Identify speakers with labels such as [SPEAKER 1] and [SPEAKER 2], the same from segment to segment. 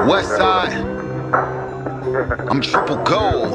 [SPEAKER 1] West side, I'm triple gold.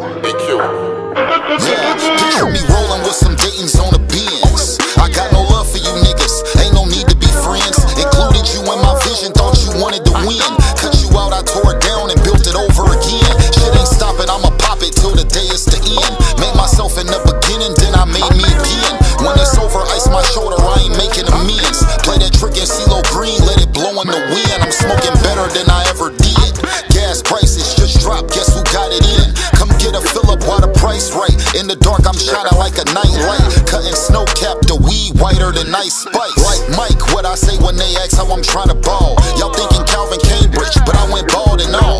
[SPEAKER 1] Yeah, picture me rolling with some Dayton's on the Benz. I got no love for you niggas, ain't no need to be friends. Included you in my vision, thought you wanted to win. Cut you out, I tore it down and built it over again. Shit ain't stopping, I'ma pop it till the day is the end. Made myself in the beginning, then I made me again. When it's over, ice my shoulder, I ain't making amends. Play that trick in CeeLo Green, let it blow in the wind. I'm smoking better than I ever did. Gas prices just dropped, guess who got it in? Come get a fill up while the price right. In the dark, I'm shining like a night light. Cutting snow cap, the weed whiter than ice spice. Like Mike, what I say when they ask how I'm trying to ball. Y'all thinking Calvin Cambridge, but I went bald and all.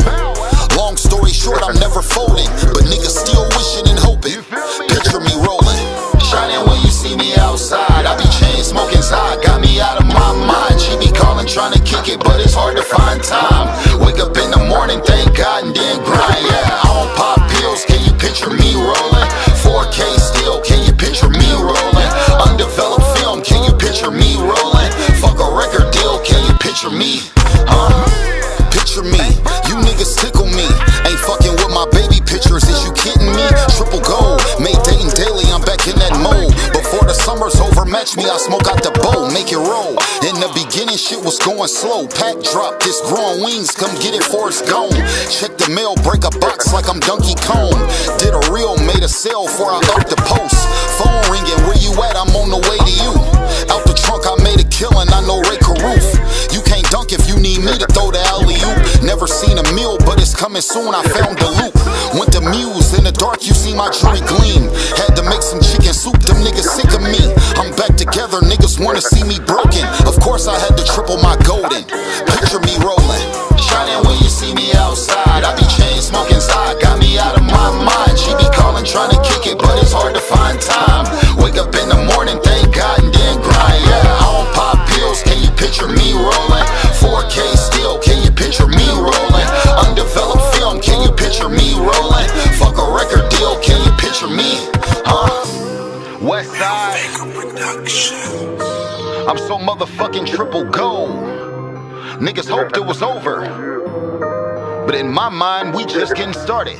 [SPEAKER 1] Long story short, I'm never folding, but niggas still wishing and hoping. Picture me rolling, shining when you see me outside. I be chain smoking side, got me out of my mind. She be calling, trying to kick it, but it's hard to find time. Wake up in the morning, thank God, and then grind. Yeah, I don't pop pills, can you picture me rolling? 4K still, can you picture me rolling? Undeveloped film, can you picture me rolling? Fuck a record deal, can you picture me? Picture me, you niggas tickle me. Ain't fucking with my baby pictures, is you kidding me? Triple gold, made Dayton daily, I'm back in that mode. Before the summer's over, match me, I smoke out the bowl, make it roll. In the beginning, shit was going slow. Pack drop, this growing wings, come get it before it's gone. Check the mail, break a box like I'm Donkey Kong. Did a reel, made a sale before I up the post. Phone ringing, where you at? I'm on the way to you. Out the trunk, I made a killing, I know Ray Caroof. You can't dunk if you need me to throw the alley-oop. Never seen a meal, but it's coming soon, I found the loop. Went to Muse, in the dark you see my jewelry gleam. Had to make some chicken soup, them niggas sick of me. I'm back together, niggas wanna see me broken. Of course I had to triple my golden. Picture me rolling, shining when you see me outside. I be chain smoking side, got me out of my mind. She be calling, trying to kick it, but it's hard to find time. Wake up in the morning, thank God, and then grind. Yeah, I don't pop pills, can you picture me rolling? 4K still, can you picture me rolling? Undeveloped film, can you picture me rolling? Fuck a record deal, can you picture me? West side, I'm so motherfucking triple gold. Niggas hoped it was over, but in my mind, we just getting started.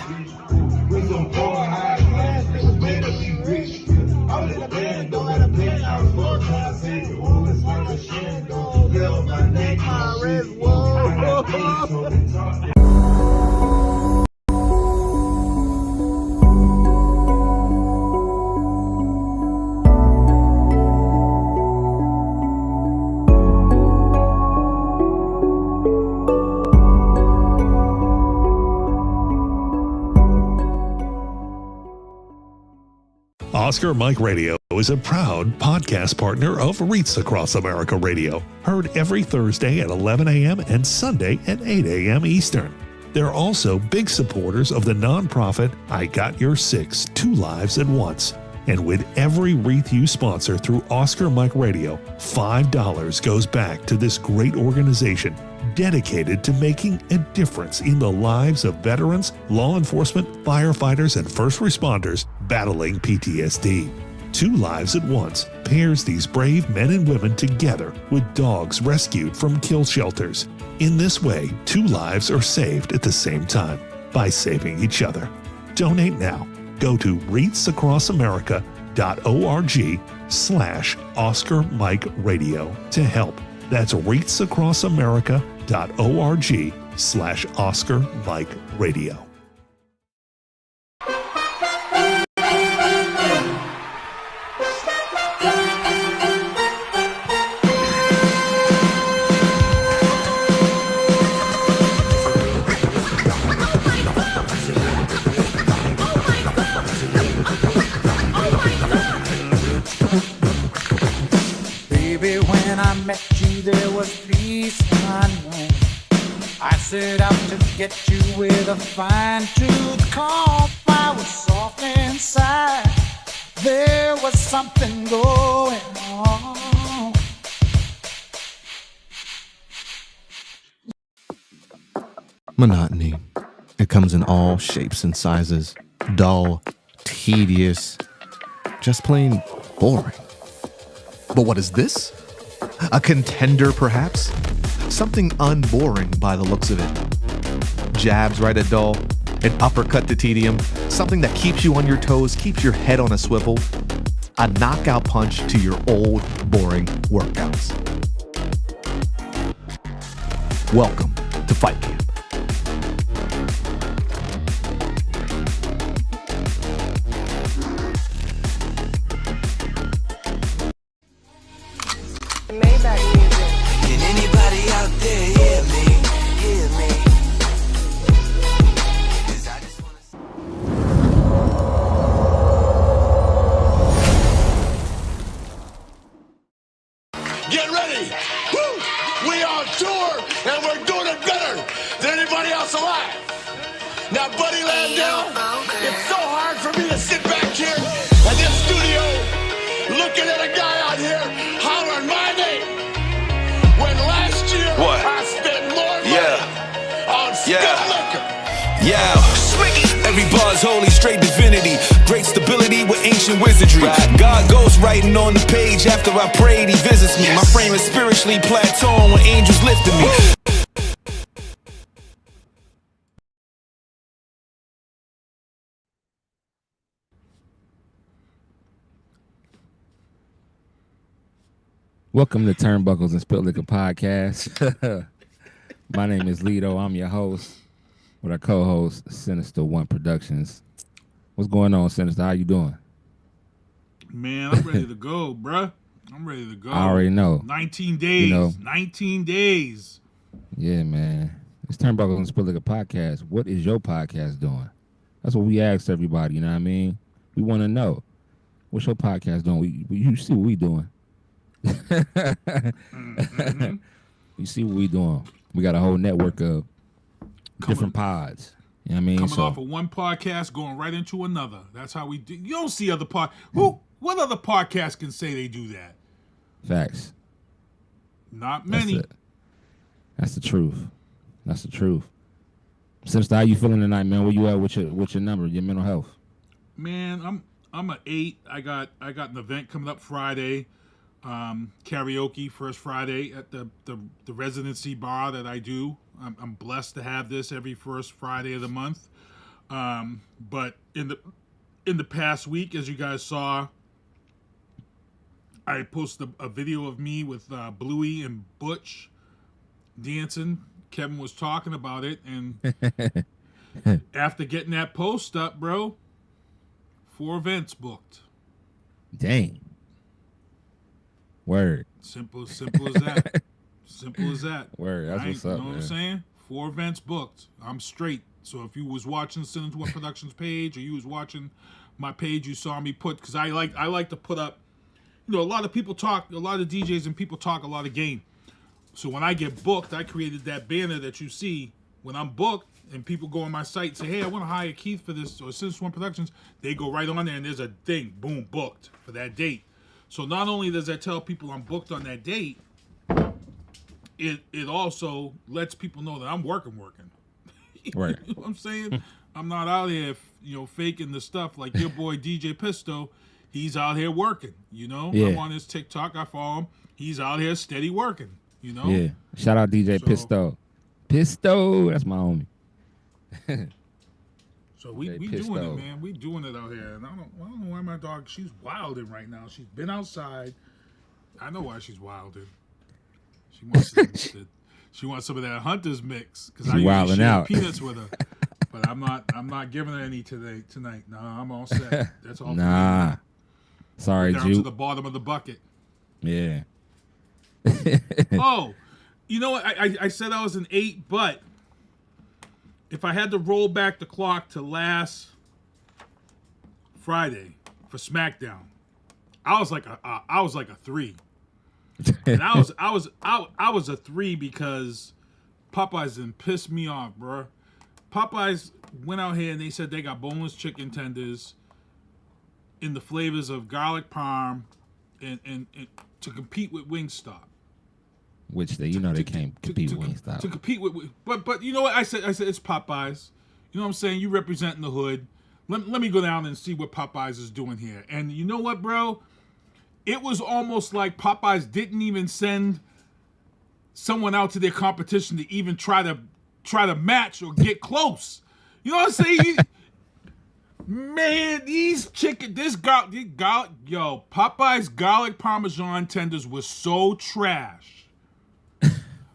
[SPEAKER 2] Oscar Mike Radio is a proud podcast partner of Wreaths Across America Radio, heard every Thursday at 11 a.m. and Sunday at 8 a.m. Eastern. They're also big supporters of the nonprofit I Got Your Six, 2 Lives at Once. And with every Wreath you sponsor through Oscar Mike Radio, $5 goes back to this great organization dedicated to making a difference in the lives of veterans, law enforcement, firefighters, and first responders battling PTSD. 2 Lives at Once pairs these brave men and women together with dogs rescued from kill shelters. In this way, 2 lives are saved at the same time by saving each other. Donate now. Go to wreathsacrossamerica.org/Oscar Mike Radio to help. That's wreathsacrossamerica.org/Oscar Mike Radio.
[SPEAKER 3] Met you, there was peace unknown. I set out to get you with a fine-tooth comb. I was soft inside. There was something going on.
[SPEAKER 4] Monotony. It comes in all shapes and sizes. Dull, tedious, just plain boring. But what is this? A contender, perhaps? Something unboring by the looks of it. Jabs right at dull, an uppercut to tedium, something that keeps you on your toes, keeps your head on a swivel. A knockout punch to your old, boring workouts. Welcome to Fight Camp.
[SPEAKER 5] Can anybody out there hear me? Hear me? 'Cause I just wanna
[SPEAKER 6] Get ready! Woo! We on tour and we're doing it better than anybody else alive. Now, Buddy Landell, it's so hard for me to sit back here in this studio looking at a guy out here hollering my name when last year I spent more money on Spilt liquor.
[SPEAKER 5] Every bar's holy, straight divinity. Great stability with ancient wizardry. God ghost writing on the page after I prayed, he visits me. My frame is spiritually plateauing when angels lifted me.
[SPEAKER 7] Welcome to Turnbuckles and Spilt Liquor Podcast. My name is Lito. I'm your host with our co-host, Sinister One Productions. What's going on, Sinister? How you doing?
[SPEAKER 8] Man, I'm ready to go, bruh. I'm ready to go.
[SPEAKER 7] I already know.
[SPEAKER 8] 19 days.
[SPEAKER 7] You know.
[SPEAKER 8] 19 days.
[SPEAKER 7] Yeah, man. It's Turnbuckles and Spilt Liquor Podcast. What is your podcast doing? That's what we asked everybody, you know what I mean? We want to know. What's your podcast doing? You see what we doing.
[SPEAKER 8] Mm-hmm.
[SPEAKER 7] You see what we doing. We got a whole network of different pods. You know what I mean?
[SPEAKER 8] Coming off of one podcast, going right into another. That's how we do. You don't see other what other podcast can say they do that?
[SPEAKER 7] Facts.
[SPEAKER 8] Not many.
[SPEAKER 7] That's the truth. That's the truth. Sister, how you feeling tonight, man? Where you at with your number, your mental health?
[SPEAKER 8] Man, I'm an 8. I got an event coming up Friday. Karaoke first Friday at the residency bar that I do. I'm blessed to have this every first Friday of the month. But in the past week, as you guys saw, I posted a video of me with Bluey and Butch dancing. Kevin was talking about it, and after getting that post up, bro, 4 events booked.
[SPEAKER 7] Dang. Word.
[SPEAKER 8] Simple as that. Simple as that.
[SPEAKER 7] Word. That's what's up,
[SPEAKER 8] you know what I'm saying? 4 events booked. I'm straight. So if you was watching Cinema One Productions page or you was watching my page, you saw me put, because I like to put up, a lot of people talk, a lot of DJs and people talk a lot of game. So when I get booked, I created that banner that you see when I'm booked and people go on my site and say, hey, I want to hire Keith for this or Cinema One Productions. They go right on there and there's a thing, boom, booked for that date. So not only does that tell people I'm booked on that date, it also lets people know that I'm working.
[SPEAKER 7] Right.
[SPEAKER 8] You know what I'm saying? I'm not out here, faking the stuff like your boy DJ Pisto. He's out here working,
[SPEAKER 7] Yeah.
[SPEAKER 8] I'm on his TikTok. I follow him. He's out here steady working,
[SPEAKER 7] Yeah. Shout out DJ Pisto. Pisto, that's my homie.
[SPEAKER 8] So we doing it, man. We doing it out here. And I don't know why my dog, she's wilding right now. She's been outside. I know why she's wilding. She wants some of that Hunter's mix because I usually share peanuts with her. But I'm not giving her any tonight. Nah, I'm all set. That's all.
[SPEAKER 7] Nah. Sorry,
[SPEAKER 8] down to the bottom of the bucket.
[SPEAKER 7] Yeah.
[SPEAKER 8] Oh, you know what? I said I was an 8, but if I had to roll back the clock to last Friday for Smackdown, I was like a 3. And I was a 3 because Popeyes didn't piss me off, bro. Popeyes went out here and they said they got boneless chicken tenders in the flavors of garlic parm and to compete with Wingstop.
[SPEAKER 7] Which they can't compete with Wingstop.
[SPEAKER 8] To compete with, but you know what I said it's Popeyes. You know what I'm saying? You representing the hood. Let me go down and see what Popeyes is doing here. And you know what, bro? it was almost like Popeyes didn't even send someone out to their competition to even try to match or get close. You know what I'm saying? Man, these Popeye's garlic parmesan tenders were so trash.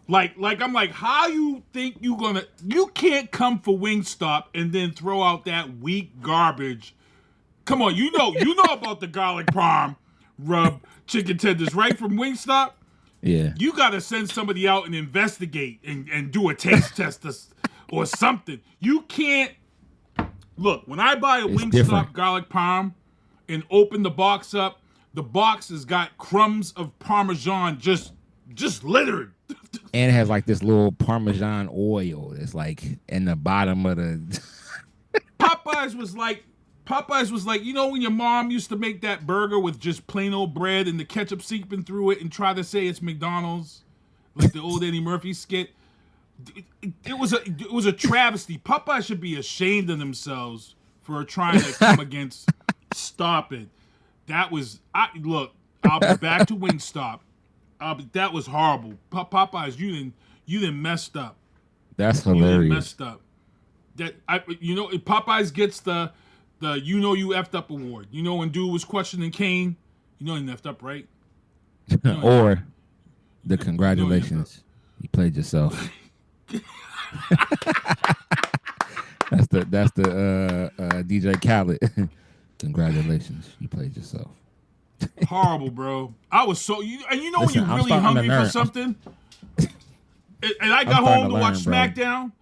[SPEAKER 8] like I'm like, how you think you can't come for Wingstop and then throw out that weak garbage? Come on, you know about the garlic parm rub chicken tenders, right, from Wingstop?
[SPEAKER 7] Yeah.
[SPEAKER 8] You got to send somebody out and investigate and do a taste test or something. You can't. Look, when I buy a Wingstop garlic parm and open the box up, the box has got crumbs of Parmesan just littered.
[SPEAKER 7] And it has like this little Parmesan oil that's like in the bottom of the...
[SPEAKER 8] Popeyes was like, you know when your mom used to make that burger with just plain old bread and the ketchup seeping through it and try to say it's McDonald's? Like the old Eddie Murphy skit. It was a travesty. Popeyes should be ashamed of themselves for trying to come against. Stop it. That was look. I'll be back to Wingstop. That was horrible. Popeyes, you didn't messed up.
[SPEAKER 7] That's hilarious.
[SPEAKER 8] You done messed up. Popeyes gets the you effed up award. You know when dude was questioning Kane, he effed up, right?
[SPEAKER 7] Or the congratulations, you played yourself. that's the DJ Khaled. Congratulations, you played yourself.
[SPEAKER 8] Horrible, bro. I was so when you're really hungry for something. And I got home to watch Smackdown.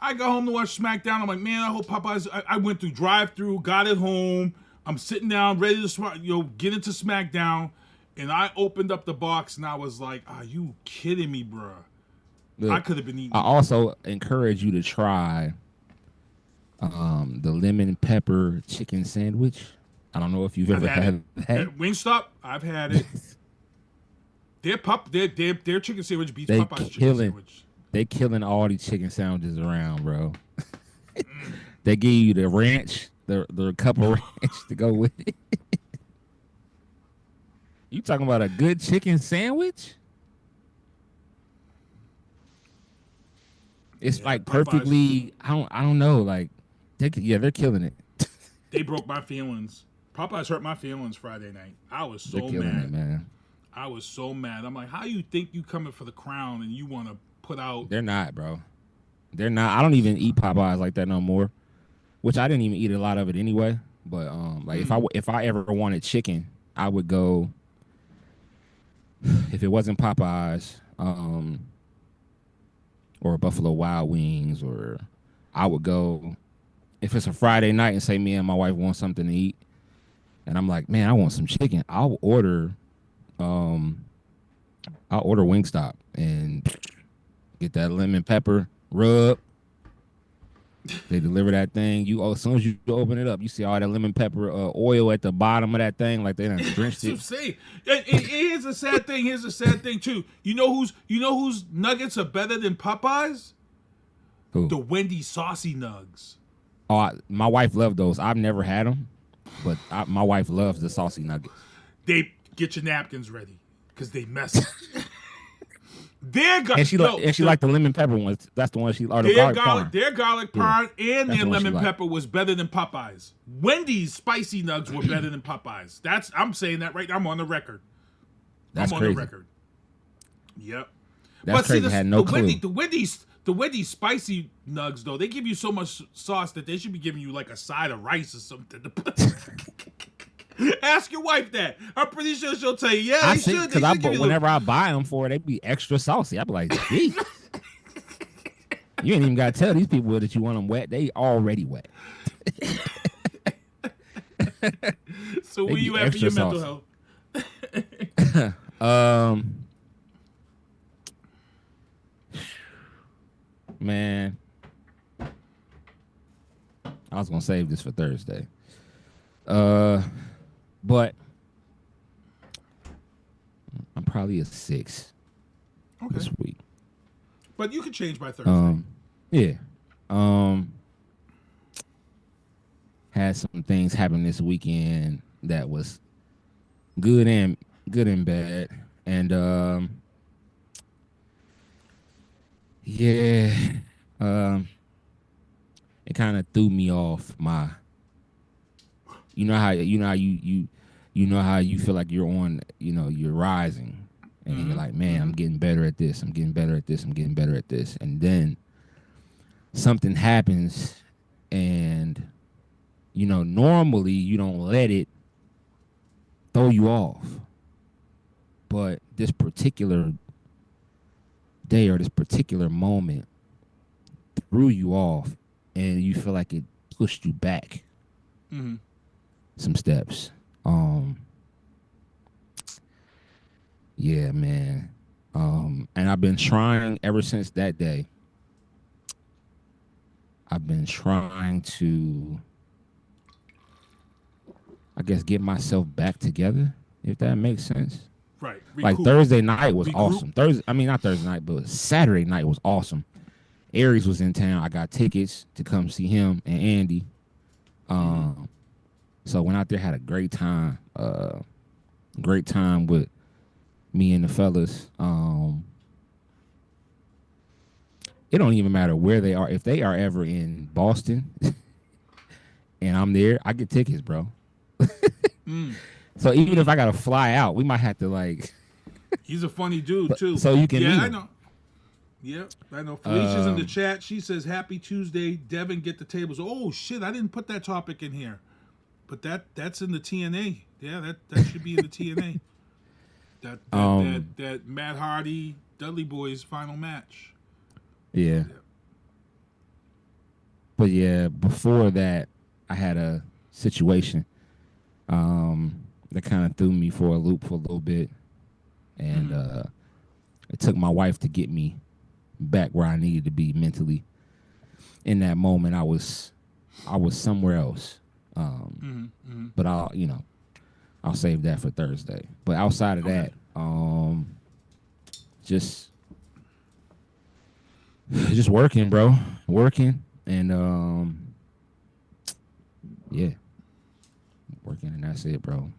[SPEAKER 8] I'm like, man, I hope Popeyes. I went through drive-through, got it home. I'm sitting down, ready to get into Smackdown, and I opened up the box and I was like, "Are you kidding me, bro?" Look, I could have been eating.
[SPEAKER 7] I also encourage you to try the lemon pepper chicken sandwich. I don't know if you've ever had that.
[SPEAKER 8] At Wingstop, I've had it. Their chicken sandwich beats Popeye's chicken sandwich.
[SPEAKER 7] They killing all these chicken sandwiches around, bro. They give you the ranch, the cup of ranch to go with it. You talking about a good chicken sandwich? It's like perfectly. I don't know. Like, they're killing it.
[SPEAKER 8] They broke my feelings. Popeyes hurt my feelings Friday night. I was so
[SPEAKER 7] they're killing
[SPEAKER 8] mad.
[SPEAKER 7] It, man.
[SPEAKER 8] I was so mad. I'm like, how you think you coming for the crown and you want to put out?
[SPEAKER 7] They're not, bro. They're not. I don't even eat Popeyes like that no more. Which I didn't even eat a lot of it anyway. But if I ever wanted chicken, I would go. If it wasn't Popeyes, or Buffalo Wild Wings, or I would go if it's a Friday night and say me and my wife want something to eat, and I'm like, man, I want some chicken. I'll order Wingstop and get that lemon pepper rub. They deliver that thing. As soon as you open it up, you see all that lemon pepper oil at the bottom of that thing, like they done drenched it.
[SPEAKER 8] And here's a sad thing. Here's a sad thing too. You know whose nuggets are better than Popeyes?
[SPEAKER 7] Who?
[SPEAKER 8] The Wendy's saucy nugs.
[SPEAKER 7] Oh, my wife loved those. I've never had them, but my wife loves the saucy nuggets.
[SPEAKER 8] They get your napkins ready because they mess up.
[SPEAKER 7] And she liked the lemon pepper ones. That's the one she ordered.
[SPEAKER 8] Their garlic parm and their lemon pepper was better than Popeyes. Wendy's spicy nugs were better than Popeyes. I'm saying that right. I'm on the record.
[SPEAKER 7] That's
[SPEAKER 8] on
[SPEAKER 7] crazy.
[SPEAKER 8] The record. Yep.
[SPEAKER 7] That's crazy. I had no clue.
[SPEAKER 8] The Wendy's spicy nugs though, they give you so much sauce that they should be giving you like a side of rice or something to put. Ask your wife that. I'm pretty sure she'll tell you. Yeah, they should.
[SPEAKER 7] Because whenever I buy them for it, they be extra saucy. I be like, gee. You ain't even got to tell these people that you want them wet. They already wet.
[SPEAKER 8] So where you at for your mental health?
[SPEAKER 7] Man, I was gonna save this for Thursday. But I'm probably a 6 this week.
[SPEAKER 8] But you could change by Thursday.
[SPEAKER 7] Yeah. Had some things happen this weekend that was good and good and bad. And yeah, it kind of threw me off my. You know how you feel like you're on, you're rising, and you're like, man, I'm getting better at this. I'm getting better at this. I'm getting better at this. And then something happens, and normally you don't let it throw you off, but this particular day or this particular moment threw you off, and you feel like it pushed you back some steps. Yeah, man. And I've been trying ever since that day. I've been trying to, I guess, get myself back together, if that makes sense.
[SPEAKER 8] Right.
[SPEAKER 7] Like Thursday night was awesome. Not Thursday night, but Saturday night was awesome. Aries was in town. I got tickets to come see him and Andy. So went out there, had a great time. Great time with me and the fellas. It don't even matter where they are. If they are ever in Boston and I'm there, I get tickets, bro. So even if I gotta fly out, we might have to like.
[SPEAKER 8] He's a funny dude too.
[SPEAKER 7] So you can meet him.
[SPEAKER 8] I know. Yeah, I know. Felicia's in the chat. She says, "Happy Tuesday, Devin. Get the tables." Oh shit! I didn't put that topic in here, but that's in the TNA. Yeah, that should be in the TNA. That Matt Hardy Dudley Boys final match.
[SPEAKER 7] Yeah. But yeah, before that, I had a situation that kind of threw me for a loop for a little bit, and it took my wife to get me back where I needed to be mentally. In that moment, I was somewhere else. But I'll save that for Thursday. But outside of that, just working, bro. Working and yeah. Working and that's it, bro.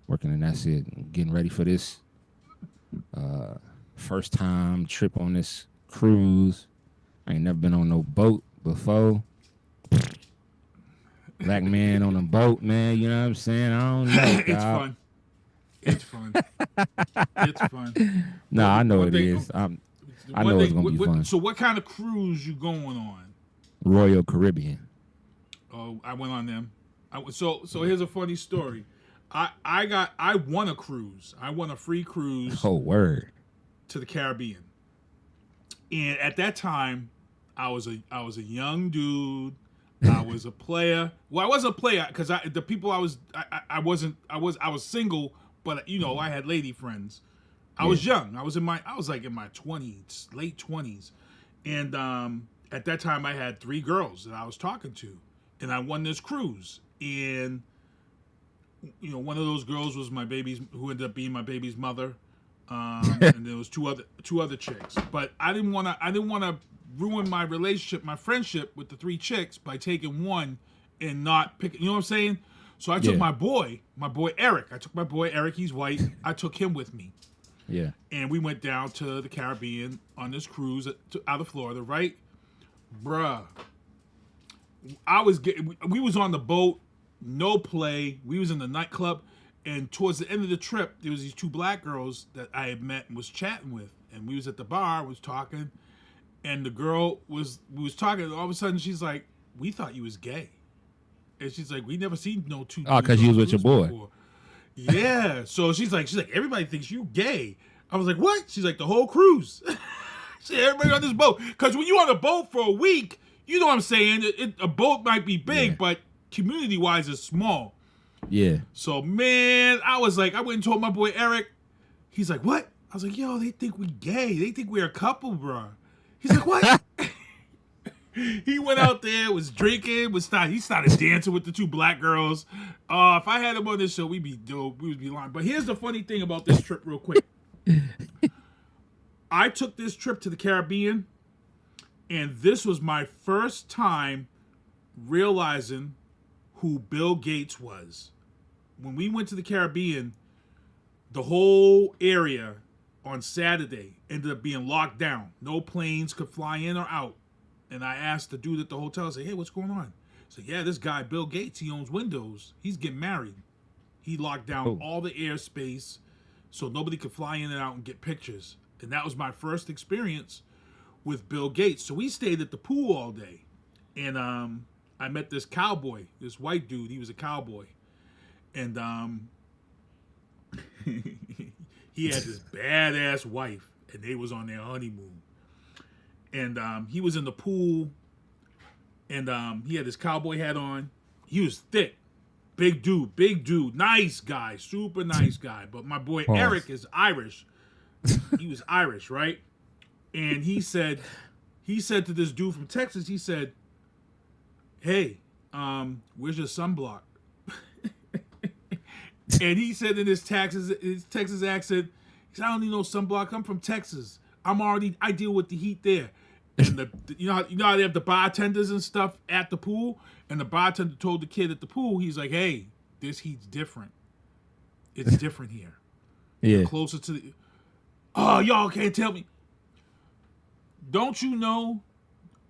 [SPEAKER 7] Working and that's it. Getting ready for this first time trip on this cruise. I ain't never been on no boat before. Black man on a boat, man. You know what I'm saying? I don't know.
[SPEAKER 8] It's fun. It's fun. It's fun.
[SPEAKER 7] Nah, I know it is. I know it's gonna be fun.
[SPEAKER 8] So, what kind of cruise you going on?
[SPEAKER 7] Royal Caribbean.
[SPEAKER 8] Oh, I went on them. So here's a funny story. I won a cruise. I won a free cruise.
[SPEAKER 7] Oh, word.
[SPEAKER 8] To the Caribbean. And at that time, I was a young dude. I was a player. Well, I wasn't a player because I was single, but I had lady friends. I was young. I was in my 20s, late 20s, and at that time I had 3 girls that I was talking to, and I won this cruise. And one of those girls was my baby's, who ended up being my baby's mother, and there was two other chicks. But I didn't want to ruin my relationship, my friendship with the 3 chicks by taking one and not picking. You know what I'm saying? So I took my boy Eric. I took my boy Eric. He's white. I took him with me.
[SPEAKER 7] Yeah.
[SPEAKER 8] And we went down to the Caribbean on this cruise out of Florida, right? Bruh. We was on the boat, no play. We was in the nightclub, and towards the end of the trip, there was these 2 black girls that I had met and was chatting with, and we was at the bar, was talking, and the girl we was talking, and all of a sudden she's like, "We thought you was gay," and she's like, "We never seen no 2."
[SPEAKER 7] Oh, because you was with your boy.
[SPEAKER 8] Before. Yeah, so she's like, "Everybody thinks you gay." I was like, "What?" She's like, "The whole cruise." She said, "Everybody on this boat," because when you on a boat for a week, you know what I'm saying. A boat might be big, but community-wise, it's small.
[SPEAKER 7] Yeah. So,
[SPEAKER 8] man, I was like, I went and told my boy Eric. He's like, "What?" I was like, "Yo, they think we gay. They think we're a couple, bro." He's like, "What?" He went out there, was drinking, he started dancing with the 2 black girls. If I had him on this show, we'd be dope. We would be lying. But here's the funny thing about this trip, real quick. I took this trip to the Caribbean, and this was my first time realizing who Bill Gates was. When we went to the Caribbean, the whole area on Saturday ended up being locked down. No planes could fly in or out. And I asked the dude at the hotel, I said, hey, what's going on? He said, yeah, this guy, Bill Gates, he owns Windows. He's getting married. He locked down all the airspace so nobody could fly in and out and get pictures. And that was my first experience with Bill Gates. So we stayed at the pool all day. And I met this cowboy, this white dude. He was a cowboy. And he had this badass wife, and they was on their honeymoon. And he was in the pool, and he had his cowboy hat on. He was thick. Big dude, nice guy, super nice guy. But my boy Eric is Irish. He was Irish, right? And he said to this dude from Texas, he said, hey, where's your sunblock? And he said in his Texas accent, he said, I don't need no sunblock. I'm from Texas. I deal with the heat there. And you know how they have the bartenders and stuff at the pool? And the bartender told the kid at the pool, he's like, hey, this heat's different. It's different here.
[SPEAKER 7] Yeah.
[SPEAKER 8] You're closer to the... Oh, y'all can't tell me. Don't you know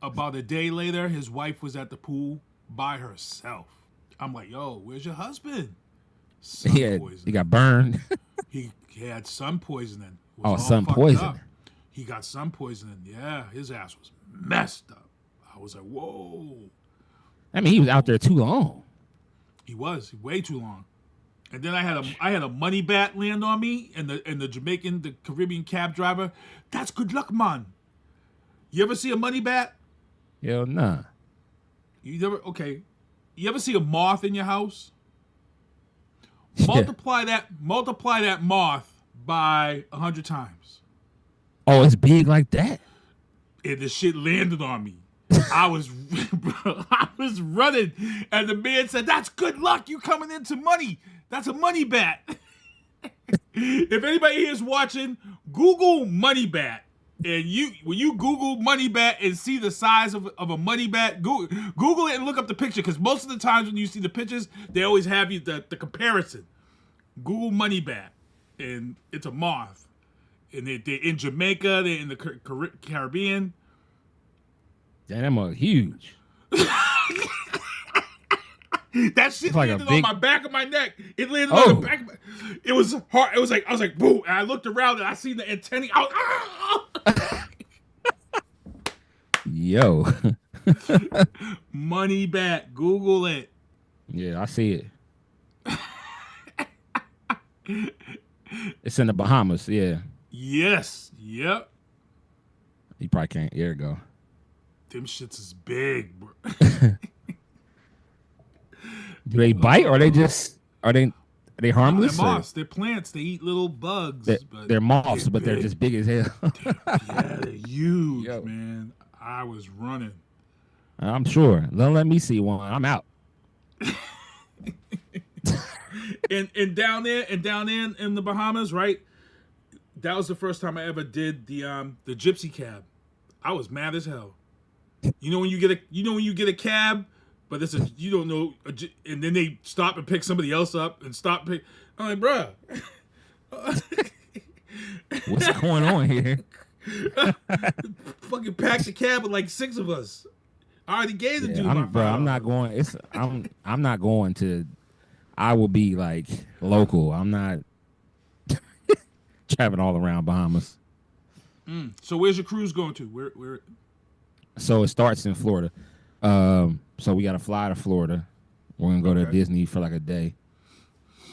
[SPEAKER 8] about a day later, his wife was at the pool by herself. I'm like, yo, where's your husband? Sun poisoning.
[SPEAKER 7] He got burned.
[SPEAKER 8] He had sun poisoning.
[SPEAKER 7] Sun poisoning.
[SPEAKER 8] He got sun poisoning. Yeah, his ass was messed up. I was like, whoa.
[SPEAKER 7] I mean, he was out there too long.
[SPEAKER 8] He was way too long. And then I had a money bat land on me, and the Caribbean cab driver. That's good luck, man. You ever see a money bat?
[SPEAKER 7] Hell nah.
[SPEAKER 8] You ever see a moth in your house?
[SPEAKER 7] Yeah.
[SPEAKER 8] Multiply that moth by 100 times.
[SPEAKER 7] Oh, it's big like that?
[SPEAKER 8] And the shit landed on me. I was running, and the man said, that's good luck. You coming into money. That's a money bat. If anybody here is watching, Google money bat. And when you Google money bat and see the size of a money bat, Google it and look up the picture, because most of the times when you see the pictures, they always have you the comparison. Google money bat, and it's a moth. And they're in Jamaica, they're in the Caribbean.
[SPEAKER 7] Damn, that mug huge.
[SPEAKER 8] That shit
[SPEAKER 7] like
[SPEAKER 8] landed on my back of my neck. It landed on the back of my... It was hard. It was like, I was like, boom. And I looked around and I seen the antennae.
[SPEAKER 7] Yo.
[SPEAKER 8] Money bat. Google it.
[SPEAKER 7] Yeah, I see it. It's in the Bahamas, yeah.
[SPEAKER 8] Yes. Yep.
[SPEAKER 7] You probably can't. There you go.
[SPEAKER 8] Them shits is big, bro.
[SPEAKER 7] Do they bite, or are they harmless?
[SPEAKER 8] They're moths. They're plants. They eat little bugs.
[SPEAKER 7] They're moths, but they're just big as hell.
[SPEAKER 8] They're huge, man. I was running.
[SPEAKER 7] I'm sure. Don't let me see one. I'm out.
[SPEAKER 8] and down there in the Bahamas, right? That was the first time I ever did the gypsy cab. I was mad as hell. You know when you get a cab, but it's you don't know, and then they stop and pick somebody else up and stop pick. I'm like, bruh.
[SPEAKER 7] What's going on here?
[SPEAKER 8] Fucking packed the cab with like 6 of us. I already gave the dude my
[SPEAKER 7] bro, I'm not going. I'm not going to. I will be like local. I'm not traveling all around Bahamas.
[SPEAKER 8] So where's your cruise going to? Where?
[SPEAKER 7] So it starts in Florida. So we got to fly to Florida. We're gonna go to Disney for like a day,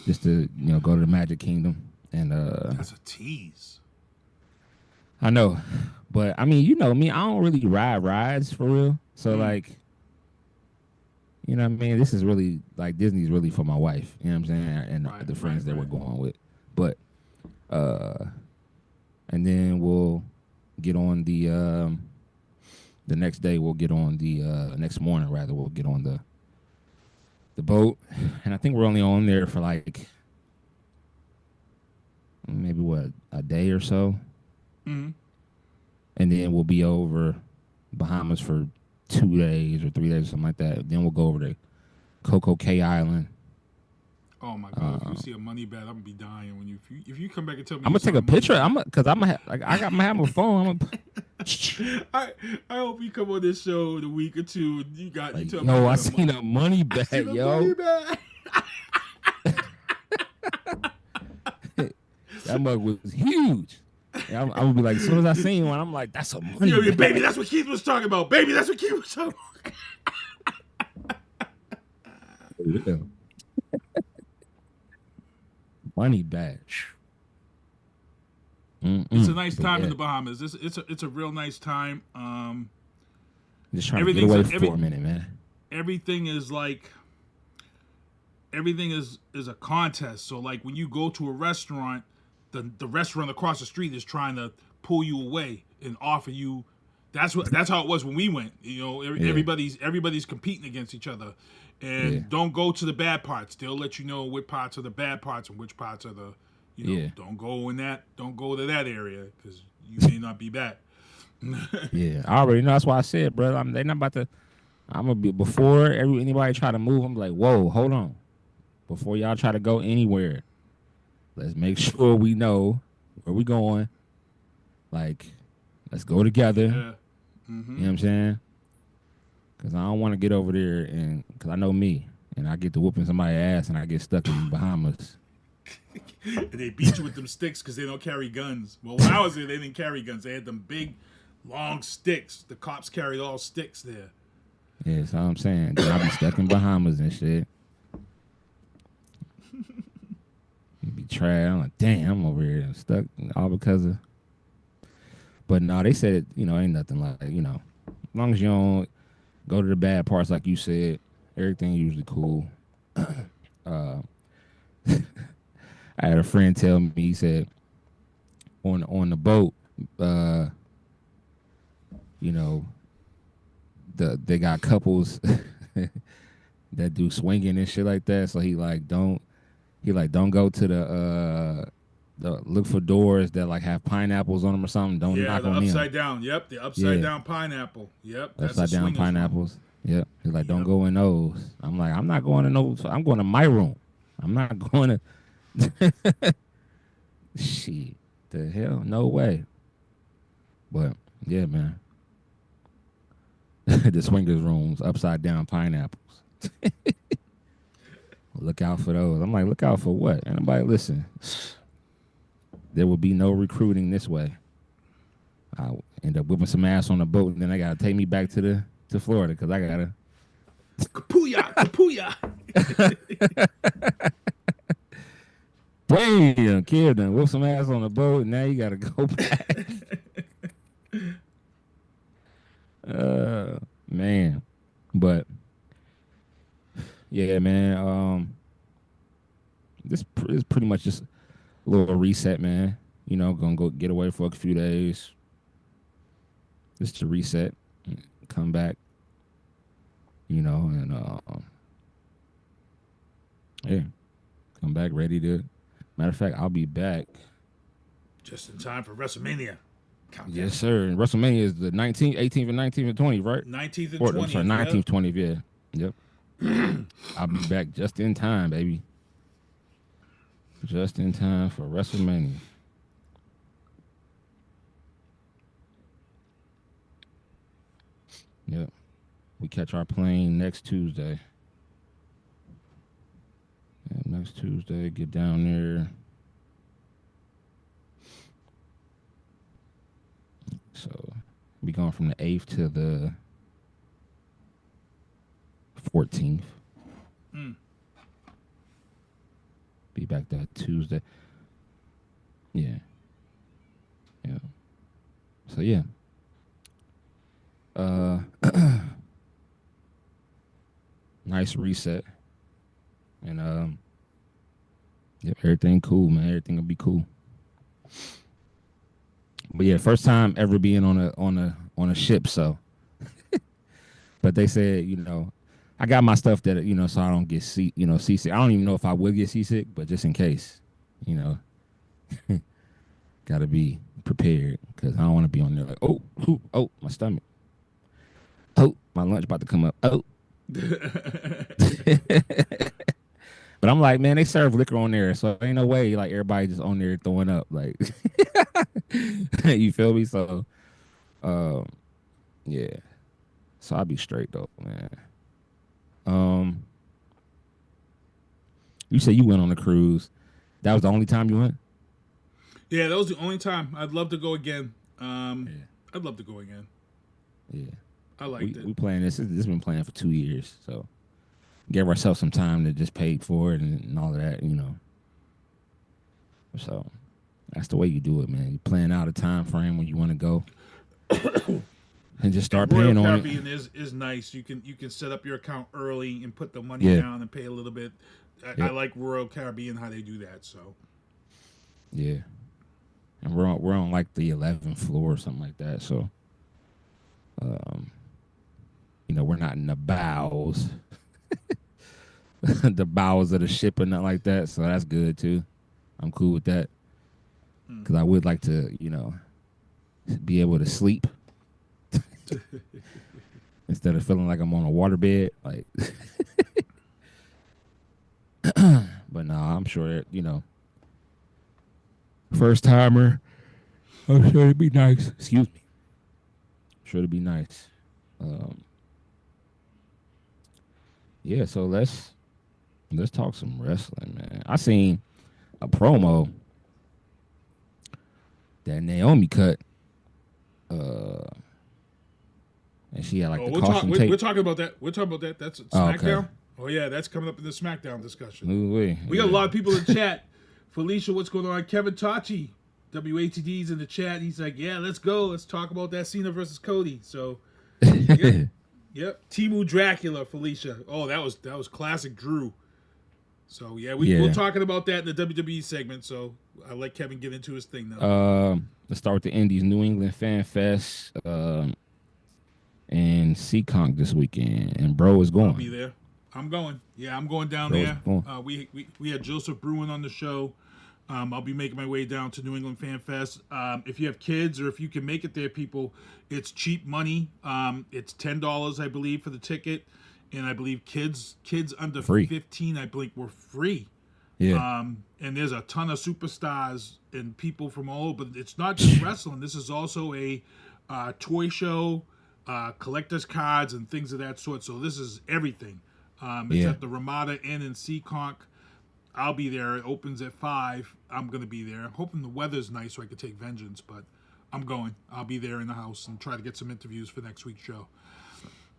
[SPEAKER 7] just to go to the Magic Kingdom. And
[SPEAKER 8] that's a tease.
[SPEAKER 7] I know, but I mean, you know me, I don't really ride rides for real. So like, you know what I mean? This is really like Disney's really for my wife. You know what I'm saying? And the friends that we're going with. But and then we'll get on the next day. We'll get on the next morning rather. We'll get on the boat, and I think we're only on there for like maybe a day or so.
[SPEAKER 8] Mm-hmm.
[SPEAKER 7] And then we'll be over Bahamas for 2 days or 3 days or something like that. Then we'll go over to Coco Cay Island.
[SPEAKER 8] Oh my god! If you see a money bet, I'm gonna be dying when if you come back and tell me.
[SPEAKER 7] I'm gonna take a picture. I have my phone.
[SPEAKER 8] I hope you come on this show in a week or two. And you tell me.
[SPEAKER 7] Yo, I seen a money bet, yo.
[SPEAKER 8] Money bet.
[SPEAKER 7] That mug was huge. I'm gonna be like, as soon as I seen one, I'm like, that's a money bet.
[SPEAKER 8] Baby, that's what Keith was talking about. Baby, that's what Keith was talking about.
[SPEAKER 7] Yeah. Money badge.
[SPEAKER 8] It's a nice time in the Bahamas. It's a real nice time.
[SPEAKER 7] Just trying to get away for a minute, man.
[SPEAKER 8] Everything is a contest. So like when you go to a restaurant, the restaurant across the street is trying to pull you away and offer you. That's how it was when we went. Everybody's competing against each other. And don't go to the bad parts. They'll let you know what parts are the bad parts and which parts are the, don't go to that area because you may not be back.
[SPEAKER 7] Yeah, I already know. That's why I said, brother, they're not about to. I'm gonna be before anybody try to move. I'm like, whoa, hold on. Before y'all try to go anywhere, let's make sure we know where we going. Like, let's go together.
[SPEAKER 8] Yeah.
[SPEAKER 7] You know what I'm saying? Because I don't want to get over there because I know me, and I get to whooping somebody's ass, and I get stuck in the Bahamas.
[SPEAKER 8] And they beat you with them sticks because they don't carry guns. Well, when I was there, they didn't carry guns. They had them big, long sticks. The cops carried all sticks there.
[SPEAKER 7] Yeah, that's what I'm saying. Then I be stuck in Bahamas and shit. Be trash. I'm like, damn, I'm over here stuck all because of. But no, they said, ain't nothing like, as long as you don't go to the bad parts, like you said, everything usually cool. I had a friend tell me, he said, on the boat, they got couples that do swinging and shit like that. So don't go to the look for doors that like have pineapples on them or something. Don't knock on them.
[SPEAKER 8] Yeah, the upside down. Yep, the upside down pineapple. Yep,
[SPEAKER 7] that's upside down pineapples. Yep. He's like, don't go in those. I'm like, I'm not going to those. I'm going to my room. I'm not going to. Shit, the hell, no way. But yeah, man. The swingers rooms, upside down pineapples. Look out for those. I'm like, look out for what? Anybody listen? There will be no recruiting this way. I'll end up whipping some ass on the boat, and then I gotta take me back to Florida because I gotta.
[SPEAKER 8] Kapuya.
[SPEAKER 7] Damn, kid done whip some ass on the boat, and now you gotta go back. Man, but yeah, man. This is pretty much just a little reset, man. Gonna go get away for a few days. Just to reset, come back. And yeah, come back ready to. Matter of fact, I'll be back
[SPEAKER 8] just in time for Wrestlemania.
[SPEAKER 7] Yes, sir. And Wrestlemania is the 19th, 18th, and 19th and 20th, right?
[SPEAKER 8] 19th and 20th.
[SPEAKER 7] Sorry, 19th, 20th, yeah. Yep. I'll be back just in time, baby. Just in time for WrestleMania. Yep. We catch our plane next Tuesday. Yeah, next Tuesday, get down there. So, be going from the 8th to the 14th. Be back that Tuesday. Yeah. Yeah. So, yeah. Nice reset. And, yep, everything cool, man. Everything will be cool. But yeah, first time ever being on a ship, so. But they said, I got my stuff that, so I don't get seasick. I don't even know if I will get seasick, but just in case, gotta be prepared because I don't want to be on there like, oh, my stomach. Oh, my lunch about to come up. Oh. But I'm like, man, they serve liquor on there, so ain't no way like everybody just on there throwing up. Like, you feel me? So, yeah. So I'll be straight though, man. You said you went on a cruise. That was the only time you went?
[SPEAKER 8] Yeah, that was the only time. I'd love to go again. I'd love to go again.
[SPEAKER 7] Yeah.
[SPEAKER 8] I liked it.
[SPEAKER 7] We playing this. This has been playing for 2 years, so give ourselves some time to just pay for it and all of that, you know. So that's the way you do it, man. You plan out a time frame when you want to go, and just start paying
[SPEAKER 8] Royal
[SPEAKER 7] on
[SPEAKER 8] Caribbean
[SPEAKER 7] it.
[SPEAKER 8] is nice. You can set up your account early and put the money down and pay a little bit. I like Royal Caribbean how they do that. So
[SPEAKER 7] yeah, and we're on like the 11th floor or something like that. So, you know, we're not in the bowels, the bowels of the ship or nothing like that. So that's good too. I'm cool with that because I would like to, you know, be able to sleep instead of feeling like I'm on a waterbed. Like, but no, I'm sure, you know, first timer, I'm sure it'd be nice. Excuse me. I'm sure it'd be nice. Yeah, so let's talk some wrestling, man. I seen a promo that Naomi cut, and she had like the caution tape.
[SPEAKER 8] We're talking about that. We're talking about that. That's Smackdown. Oh yeah, that's coming up in the Smackdown discussion. We got a lot of people in the chat. Felicia, what's going on? Kevin Tachi, WATD's in the chat. He's like, yeah, let's go. Let's talk about that Cena versus Cody. So, yep. Timu Dracula, Felicia. Oh, that was classic Drew. So yeah, we're talking about that in the WWE segment. So I let Kevin get into his thing now.
[SPEAKER 7] Let's start with the Indies, New England Fan Fest, and Seekonk this weekend. And bro is going.
[SPEAKER 8] I'll be there. I'm going. Yeah, I'm going down there. We had Joseph Bruin on the show. I'll be making my way down to New England Fan Fest. If you have kids or if you can make it there, people, it's cheap money. It's $10, I believe, for the ticket. And I believe kids under 15, I believe, were free.
[SPEAKER 7] Yeah.
[SPEAKER 8] And there's a ton of superstars and people from all over. But it's not just wrestling. This is also a toy show, collector's cards, and things of that sort. So this is everything. It's at the Ramada Inn in Seekonk. I'll be there. It opens at 5. I'm going to be there. I'm hoping the weather's nice so I can take vengeance, but I'm going. I'll be there in the house and try to get some interviews for next week's show.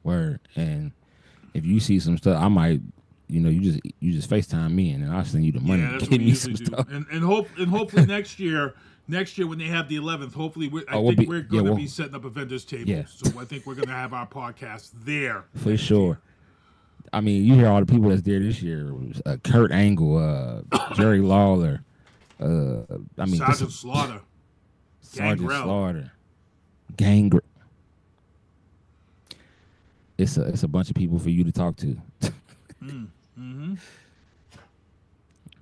[SPEAKER 7] Word. And if you see some stuff, I might, you know, you just FaceTime me and then I'll send you the money.
[SPEAKER 8] Yeah, that's what we usually do. And hopefully next year when they have the 11th, hopefully we're going to be setting up a vendor's table.
[SPEAKER 7] Yeah.
[SPEAKER 8] So I think we're going to have our podcast there.
[SPEAKER 7] For sure. I mean, you hear all the people that's there this year. Kurt Angle, Jerry Lawler.
[SPEAKER 8] Sergeant Slaughter.
[SPEAKER 7] Gangrel. It's a bunch of people for you to talk to.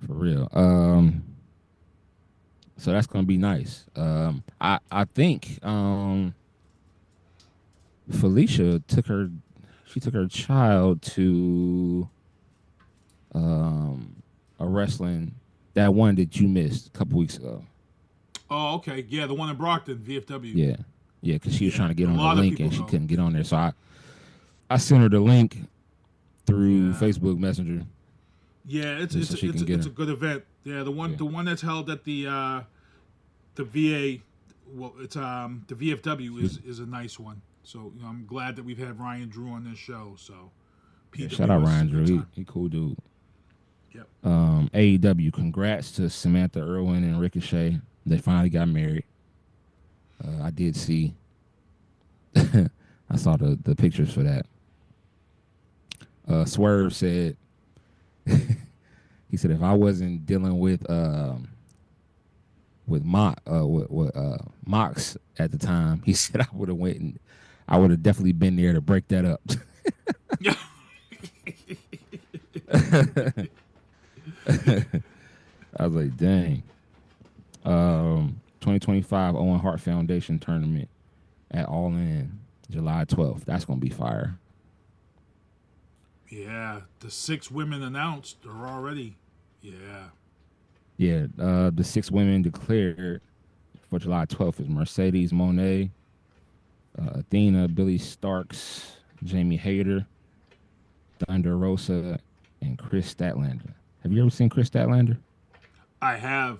[SPEAKER 7] For real. So that's gonna be nice. I think Felicia took her child to a wrestling, that one that you missed a couple weeks ago.
[SPEAKER 8] Oh, okay. Yeah, the one in Brockton, VFW.
[SPEAKER 7] Yeah, because she was trying to get on the link and she couldn't get on there. So I sent her the link through Facebook Messenger.
[SPEAKER 8] Yeah, it's a good event. Yeah, the one that's held at the VA. Well, it's the VFW is a nice one. So I'm glad that we've had Ryan Drew on this show. So
[SPEAKER 7] shout out Ryan Drew. He cool dude.
[SPEAKER 8] Yep.
[SPEAKER 7] AEW, congrats to Samantha, Irvin, and Ricochet. They finally got married. I did see. I saw the pictures for that. Swerve said, he said, if I wasn't dealing with Mox at the time, he said I would have went and I would have definitely been there to break that up. I was like, dang. 2025 Owen Hart Foundation tournament at All In, July 12th. That's gonna be fire.
[SPEAKER 8] Yeah, the 6 women announced are already. Yeah.
[SPEAKER 7] Yeah, the 6 women declared for July 12th is Mecedes, Mone, Athena, Billie, Starkz, Jamie Hayter, Thunder Rosa, and Kris Statlander. Have you ever seen Kris Statlander?
[SPEAKER 8] I have.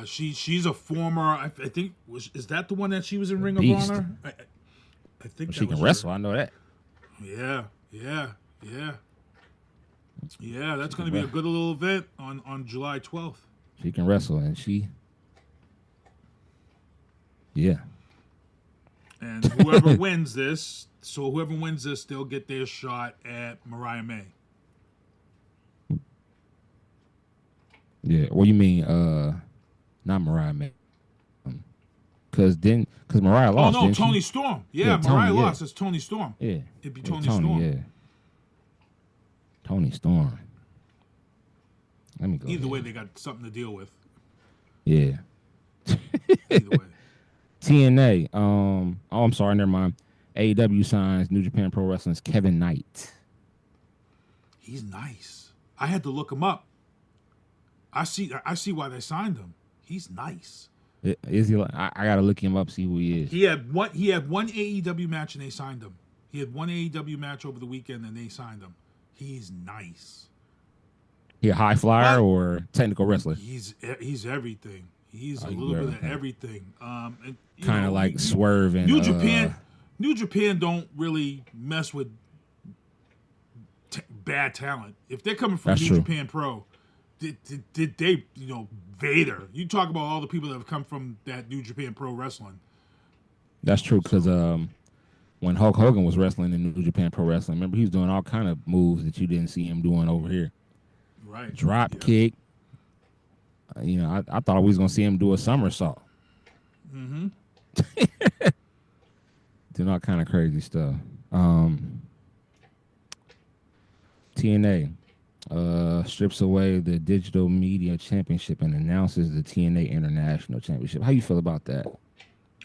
[SPEAKER 8] She's a former. I think is that the one that she was in Ring
[SPEAKER 7] Beast.
[SPEAKER 8] of Honor? I think
[SPEAKER 7] She
[SPEAKER 8] that
[SPEAKER 7] can
[SPEAKER 8] was
[SPEAKER 7] wrestle.
[SPEAKER 8] her.
[SPEAKER 7] I know that.
[SPEAKER 8] Yeah. That's going to be a good little event on July 12th.
[SPEAKER 7] She can wrestle, and yeah.
[SPEAKER 8] And whoever wins this, they'll get their shot at Mariah May.
[SPEAKER 7] Yeah. What do you mean? Not Mariah May. Because Mariah lost.
[SPEAKER 8] Oh no, Toni Storm. Yeah, Mariah lost. It's Toni Storm.
[SPEAKER 7] Yeah.
[SPEAKER 8] It'd be Toni Storm.
[SPEAKER 7] Yeah. Toni Storm. Let me go.
[SPEAKER 8] Either way, they got something to deal with.
[SPEAKER 7] Yeah.
[SPEAKER 8] Either way.
[SPEAKER 7] TNA. I'm sorry, never mind. AEW signs New Japan Pro Wrestling's Kevin Knight.
[SPEAKER 8] He's nice. I had to look him up. I see why they signed him. He's nice.
[SPEAKER 7] Is he? I gotta look him up, see who he is.
[SPEAKER 8] He had one AEW match and they signed him. He had one AEW match over the weekend and they signed him. He's nice.
[SPEAKER 7] He a high flyer or technical wrestler?
[SPEAKER 8] He's everything. He's a little bit of everything.
[SPEAKER 7] Kind of like Swerve and
[SPEAKER 8] New Japan. New Japan don't really mess with bad talent. If they're coming from New Japan Pro, did they, Vader? You talk about all the people that have come from that New Japan Pro Wrestling.
[SPEAKER 7] That's true, because when Hulk Hogan was wrestling in New Japan Pro Wrestling, remember he was doing all kind of moves that you didn't see him doing over here.
[SPEAKER 8] Right.
[SPEAKER 7] Drop kick. I thought we was gonna see him do a somersault.
[SPEAKER 8] Mm-hmm.
[SPEAKER 7] Doing all kind of crazy stuff. TNA strips away the Digital Media Championship and announces the TNA International Championship. How you feel about that?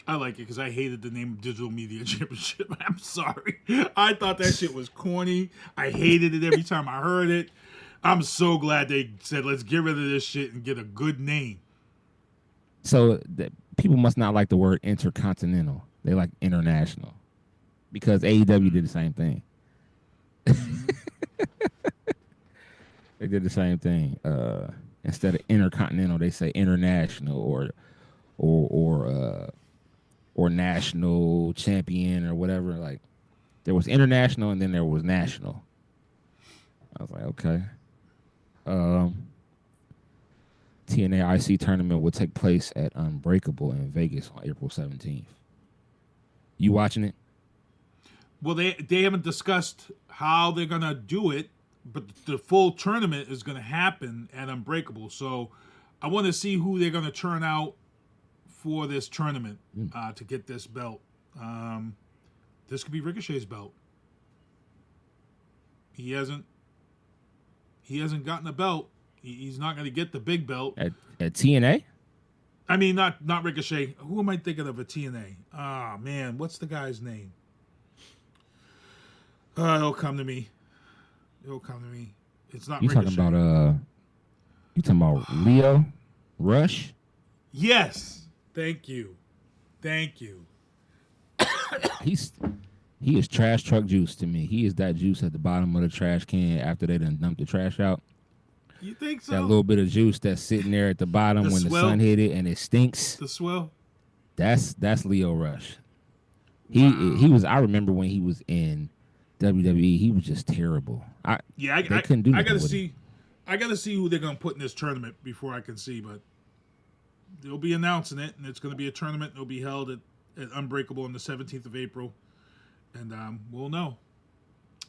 [SPEAKER 8] I like it because I hated the name Digital Media Championship. I'm sorry. I thought that shit was corny. I hated it every time I heard it. I'm so glad they said, let's get rid of this shit and get a good name.
[SPEAKER 7] So people must not like the word intercontinental. They like international. Because AEW did the same thing. They did the same thing. Instead of intercontinental, they say international or national champion or whatever. Like, there was international and then there was national. I was like, okay. TNA IC tournament will take place at Unbreakable in Vegas on April 17th. You watching it?
[SPEAKER 8] Well, they haven't discussed how they're going to do it, but the full tournament is going to happen at Unbreakable. So I want to see who they're going to turn out for this tournament to get this belt. This could be Ricochet's belt. He hasn't gotten a belt. He's not going to get the big belt.
[SPEAKER 7] At TNA?
[SPEAKER 8] I mean, not Ricochet. Who am I thinking of at TNA? Ah, man. What's the guy's name? It'll come to me. It's not Ricochet.
[SPEAKER 7] You talking about Leo Rush?
[SPEAKER 8] Yes. Thank you.
[SPEAKER 7] He is trash truck juice to me. He is that juice at the bottom of the trash can after they done dumped the trash out.
[SPEAKER 8] You think so?
[SPEAKER 7] That little bit of juice that's sitting there at the bottom when the sun hit it and it stinks.
[SPEAKER 8] The swell.
[SPEAKER 7] That's Leo Rush. He was. I remember when he was in WWE, he was just terrible. They couldn't do nothing with him.
[SPEAKER 8] I gotta see who they're gonna put in this tournament before I can see, but they'll be announcing it, and it's gonna be a tournament. It'll be held at Unbreakable on the 17th of April, and we'll know.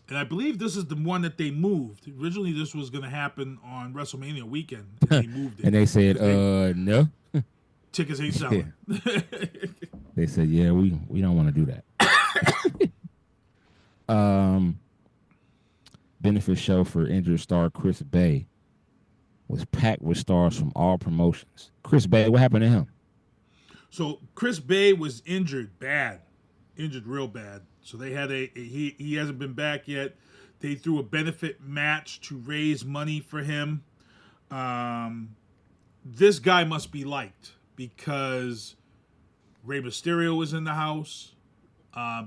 [SPEAKER 8] And I believe this is the one that they moved. Originally, this was going to happen on WrestleMania weekend, and they moved it.
[SPEAKER 7] And they said, no.
[SPEAKER 8] Tickets ain't selling.
[SPEAKER 7] Yeah. They said, yeah, we don't want to do that. Benefit show for injured star Chris Bay was packed with stars from all promotions. Chris Bay, what happened to him?
[SPEAKER 8] So Chris Bay was injured real bad. So they had he hasn't been back yet. They threw a benefit match to raise money for him. This guy must be liked because Rey Mysterio was in the house.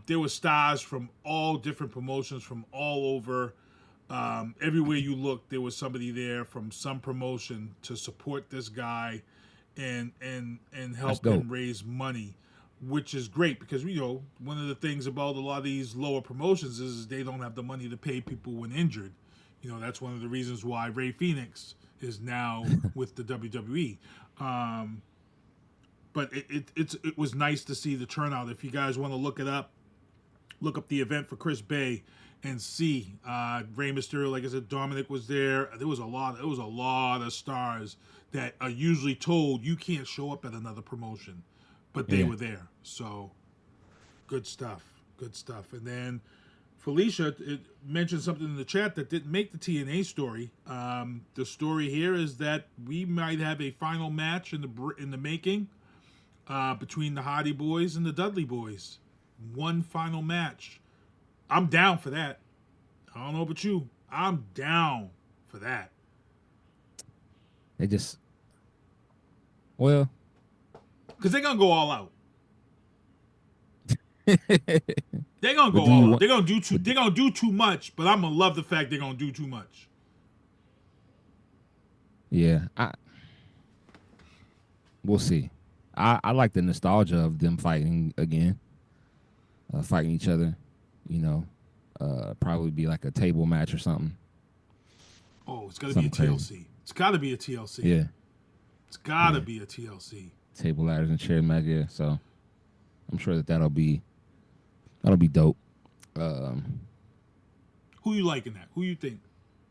[SPEAKER 8] There were stars from all different promotions from all over. Everywhere you looked, there was somebody there from some promotion to support this guy and help him raise money, which is great because, you know, one of the things about a lot of these lower promotions is they don't have the money to pay people when injured. You know, that's one of the reasons why Rey Fenix is now with the WWE. But it was nice to see the turnout. If you guys want to look up the event for Chris Bay and see Rey Mysterio. Like I said, Dominic was there. There was a lot of stars that are usually told you can't show up at another promotion, but they were there. So good stuff. And then Felicia mentioned something in the chat that didn't make the TNA story. The story here is that we might have a final match in the making between the Hardy Boys and the Dudley Boys. One final match. I'm down for that. I don't know about you. I'm down for that.
[SPEAKER 7] They just, well,
[SPEAKER 8] because they're gonna go all out. They're gonna go all out. They're gonna do too much. But I'm gonna love the fact they're gonna do too much.
[SPEAKER 7] Yeah, we'll see. I like the nostalgia of them fighting again, fighting each other. You know, probably be like a table match or something.
[SPEAKER 8] Oh, it's gotta be a TLC. Crazy. It's gotta be a TLC.
[SPEAKER 7] Yeah, it's
[SPEAKER 8] gotta be a TLC.
[SPEAKER 7] Table ladders and chair match. Yeah, so I'm sure that'll be dope.
[SPEAKER 8] Who you liking that? Who you think?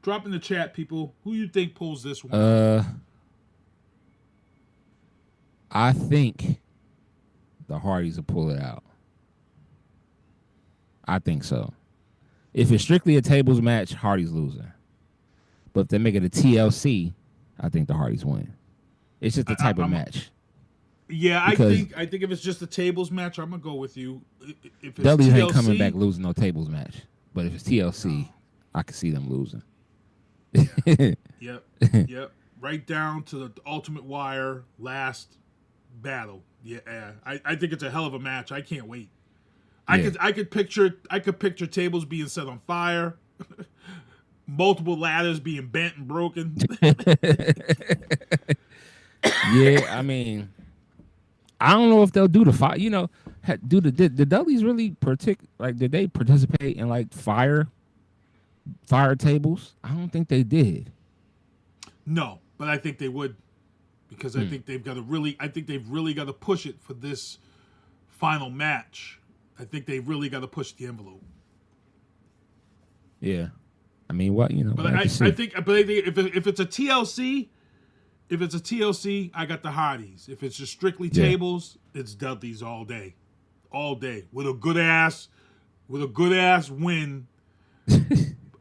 [SPEAKER 8] Drop in the chat, people. Who you think pulls this one?
[SPEAKER 7] I think the Hardys will pull it out. I think so. If it's strictly a tables match, Hardys losing. But if they make it a TLC, I think the Hardys win. It's just the type of match.
[SPEAKER 8] Yeah, I think if it's just a tables match, I'm gonna go with you. If it's
[SPEAKER 7] Dudley's
[SPEAKER 8] TLC,
[SPEAKER 7] ain't coming back losing no tables match. But if it's TLC, I can see them losing.
[SPEAKER 8] Yep. Right down to the Ultimate Wire last battle. Yeah, I think it's a hell of a match. I can't wait. I could picture tables being set on fire, multiple ladders being bent and broken.
[SPEAKER 7] Yeah, I mean, I don't know if they'll do the fire. You know, did the Dudleys really did they participate in like fire tables? I don't think they did.
[SPEAKER 8] No, but I think they would, because I think they've really got to push it for this final match. I think they really got to push the envelope.
[SPEAKER 7] Yeah, I mean, what you know?
[SPEAKER 8] But I think if it's a TLC. If it's a TLC, I got the Hardys. If it's just strictly tables, it's Dudleys all day, with a good ass win.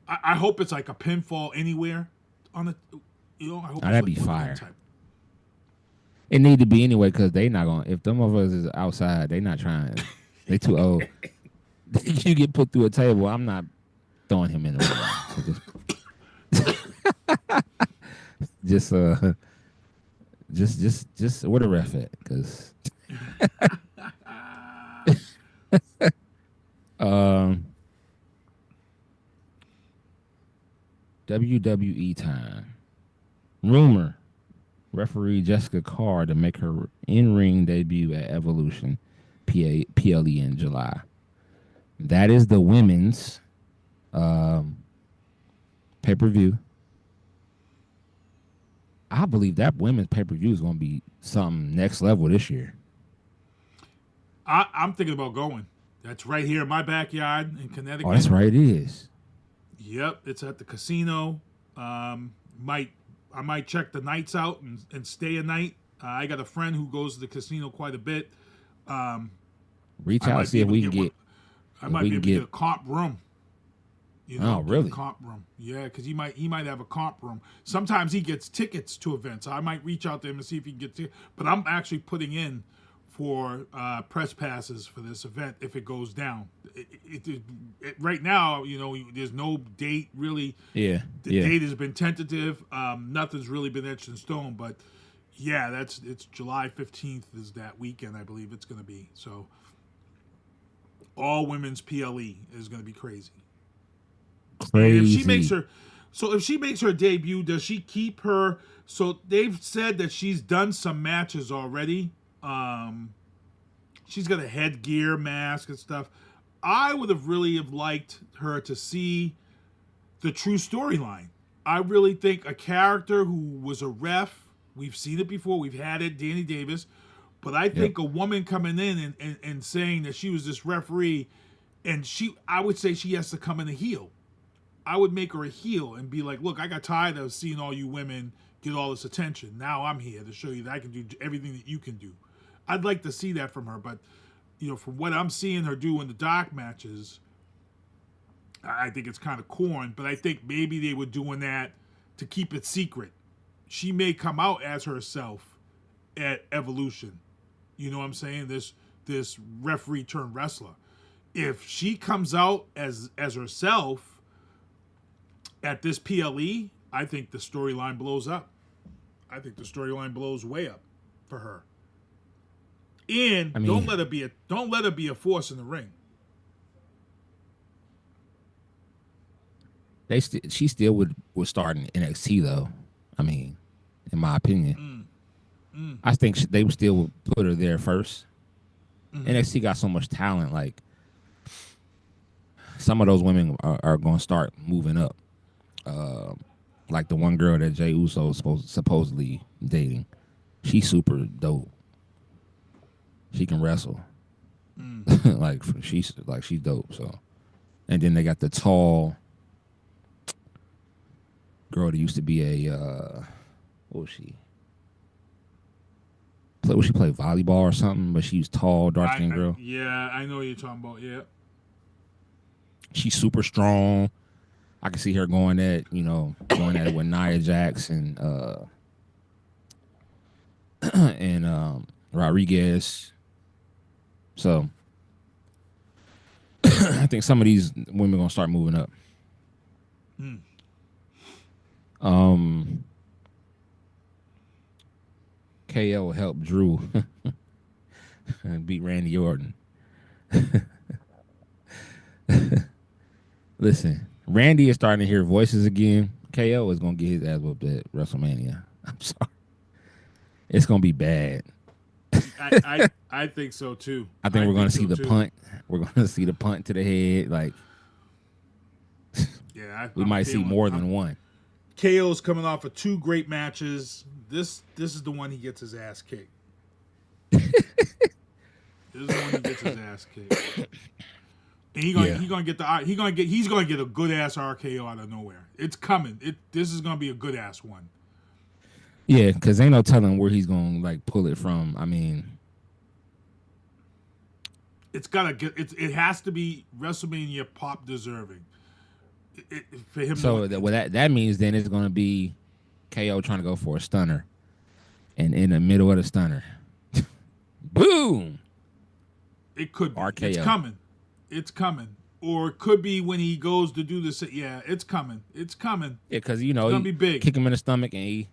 [SPEAKER 8] I hope it's like a pinfall anywhere on it. You know, I hope
[SPEAKER 7] that'd be fire. It need to be anyway because they not gonna. If them of us is outside, they not trying. They too old. You get put through a table, I'm not throwing him in the ring. So just where the ref at? Because WWE time. Rumor: referee Jessica Carr to make her in-ring debut at Evolution PLE in July. That is the women's pay-per-view. I believe that women's pay-per-view is going to be something next level this year.
[SPEAKER 8] I'm thinking about going. That's right here in my backyard in Connecticut.
[SPEAKER 7] Oh, that's right, it is.
[SPEAKER 8] Yep, it's at the casino. I might check the nights out and stay a night. I got a friend who goes to the casino quite a bit.
[SPEAKER 7] Reach out, see if we can get.
[SPEAKER 8] I might be able to get a comp room. You know,
[SPEAKER 7] oh, really?
[SPEAKER 8] Comp room, yeah, because he might have a comp room. Sometimes he gets tickets to events. I might reach out to him and see if he can get tickets. But I'm actually putting in for press passes for this event if it goes down. Right now, there's no date really.
[SPEAKER 7] Yeah.
[SPEAKER 8] The date has been tentative. Nothing's really been etched in stone, but yeah, it's July 15th is that weekend, I believe it's going to be. So all women's PLE is going to be crazy.
[SPEAKER 7] Crazy.
[SPEAKER 8] And if she makes her debut, does she keep her? So they've said that she's done some matches already. She's got a headgear, mask, and stuff. I would have really liked her to see the true storyline. I really think a character who was a ref, we've seen it before, we've had it, Danny Davis, but I think a woman coming in and saying that she was this referee, and I would say she has to come in a heel. I would make her a heel and be like, look, I got tired of seeing all you women get all this attention. Now I'm here to show you that I can do everything that you can do. I'd like to see that from her, but from what I'm seeing her do in the dark matches, I think it's kind of corn, but I think maybe they were doing that to keep it secret. She may come out as herself at Evolution. You know what I'm saying? This referee turned wrestler. If she comes out as herself at this PLE, I think the storyline blows up. I think the storyline blows way up for her. And don't let her be a force in the ring.
[SPEAKER 7] She still would start in NXT though. I mean, in my opinion, I think they would still put her there first. NXT got so much talent. Like some of those women are going to start moving up. Like the one girl that Jey Uso is supposedly dating, she's super dope. She can wrestle. she's dope. So, and then they got the tall girl that used to be a what was she? She play volleyball or something? But she's tall, dark skinned girl.
[SPEAKER 8] Yeah, I know what you're talking about. Yeah,
[SPEAKER 7] she's super strong. I can see her going at it with Nia Jax and Rodriguez. So I think some of these women are gonna start moving up. KO helped Drew and beat Randy Orton. Listen, Randy is starting to hear voices again. KO is gonna get his ass whooped at WrestleMania. I'm sorry, it's gonna be bad.
[SPEAKER 8] I think so too.
[SPEAKER 7] I think we're gonna see the punt. We're gonna see the punt to the head. Like,
[SPEAKER 8] yeah,
[SPEAKER 7] we might see more than one.
[SPEAKER 8] KO's coming off of 2 great matches. This is the one he gets his ass kicked. This is the one he gets his ass kicked. And he's gonna get a good ass RKO out of nowhere. It's coming. This is gonna be a good ass one.
[SPEAKER 7] Yeah, because ain't no telling where he's gonna pull it from. I mean,
[SPEAKER 8] it has to be WrestleMania pop deserving. For him.
[SPEAKER 7] So that means then it's gonna be KO trying to go for a stunner, and in the middle of the stunner, boom.
[SPEAKER 8] It could be.
[SPEAKER 7] RKO.
[SPEAKER 8] It's coming. Or it could be when he goes to do this. Yeah, it's coming. It's coming.
[SPEAKER 7] Yeah, because
[SPEAKER 8] it's gonna be big.
[SPEAKER 7] Kick him in the stomach, and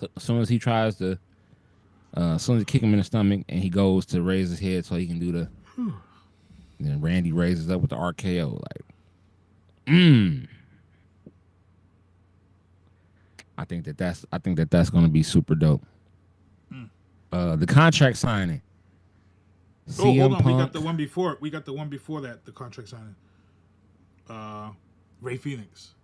[SPEAKER 7] as soon as he tries to, as soon as you kick him in the stomach, and he goes to raise his head so he can do the, then Randy raises up with the RKO. I think that's gonna be super dope. The contract signing.
[SPEAKER 8] Hold on. We got the one before. That. The contract signing. Ray Phoenix.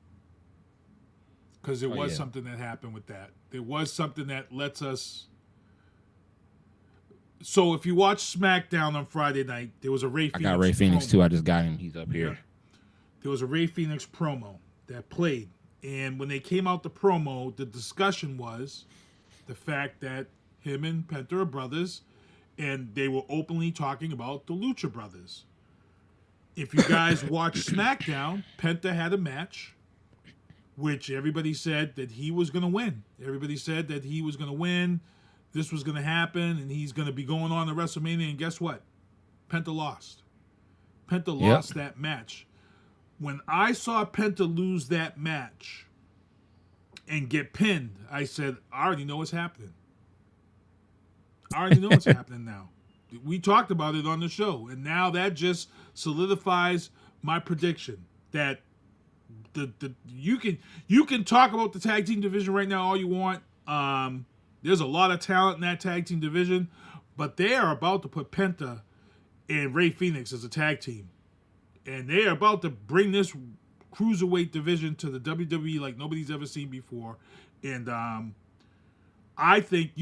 [SPEAKER 8] Because there was something that happened with that. There was something that lets us. So if you watch Smackdown on Friday night, there was a Ray Phoenix.
[SPEAKER 7] I got Ray Phoenix
[SPEAKER 8] promo.
[SPEAKER 7] too. I just got him. He's up here.
[SPEAKER 8] Yeah. There was a Ray Phoenix promo that played. And when they came out the promo, the discussion was the fact that him and Penta are brothers, and they were openly talking about the Lucha Brothers. If you guys watch SmackDown, Penta had a match, which everybody said that he was going to win. Everybody said that he was going to win. this was going to happen and he's going to be going on to WrestleMania. And guess what? Penta lost. Penta lost that match. When I saw Penta lose that match and get pinned, I said, I already know what's happening. I already know what's happening now. We talked about it on the show, and now that just solidifies my prediction that you can talk about the tag team division right now all you want. There's a lot of talent in that tag team division, but they are about to put Penta and Rey Fenix as a tag team, and they are about to bring this cruiserweight division to the WWE like nobody's ever seen before. And I think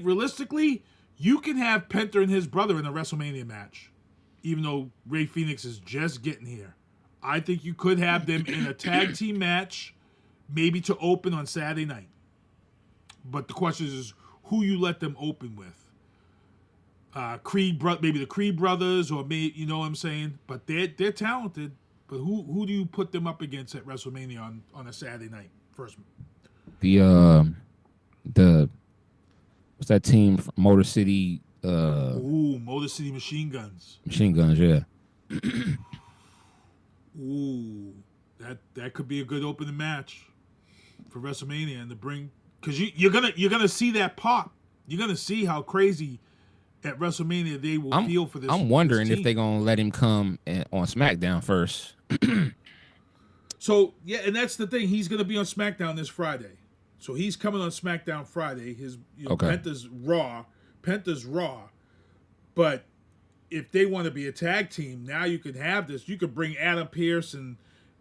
[SPEAKER 8] realistically, you can have Penta and his brother in a WrestleMania match, even though Rey Fenix is just getting here. I think you could have them in a tag team match, maybe to open on Saturday night. But the question is who you let them open with. Maybe the Creed brothers, or maybe, you know what I'm saying? But they're talented. But who do you put them up against at WrestleMania on a Saturday night? First,
[SPEAKER 7] the what's that team from Motor City?
[SPEAKER 8] Motor City Machine Guns.
[SPEAKER 7] Machine Guns, yeah.
[SPEAKER 8] Ooh, that could be a good opening match for WrestleMania, and to bring, because you're gonna see that pop. You're gonna see how crazy at WrestleMania they will feel for this.
[SPEAKER 7] I'm wondering if they're gonna let him come on SmackDown first.
[SPEAKER 8] So yeah, and that's the thing. He's gonna be on SmackDown this Friday. So he's coming on SmackDown Friday. Penta's Raw. But if they want to be a tag team, now you can have this. You could bring Adam Pearce and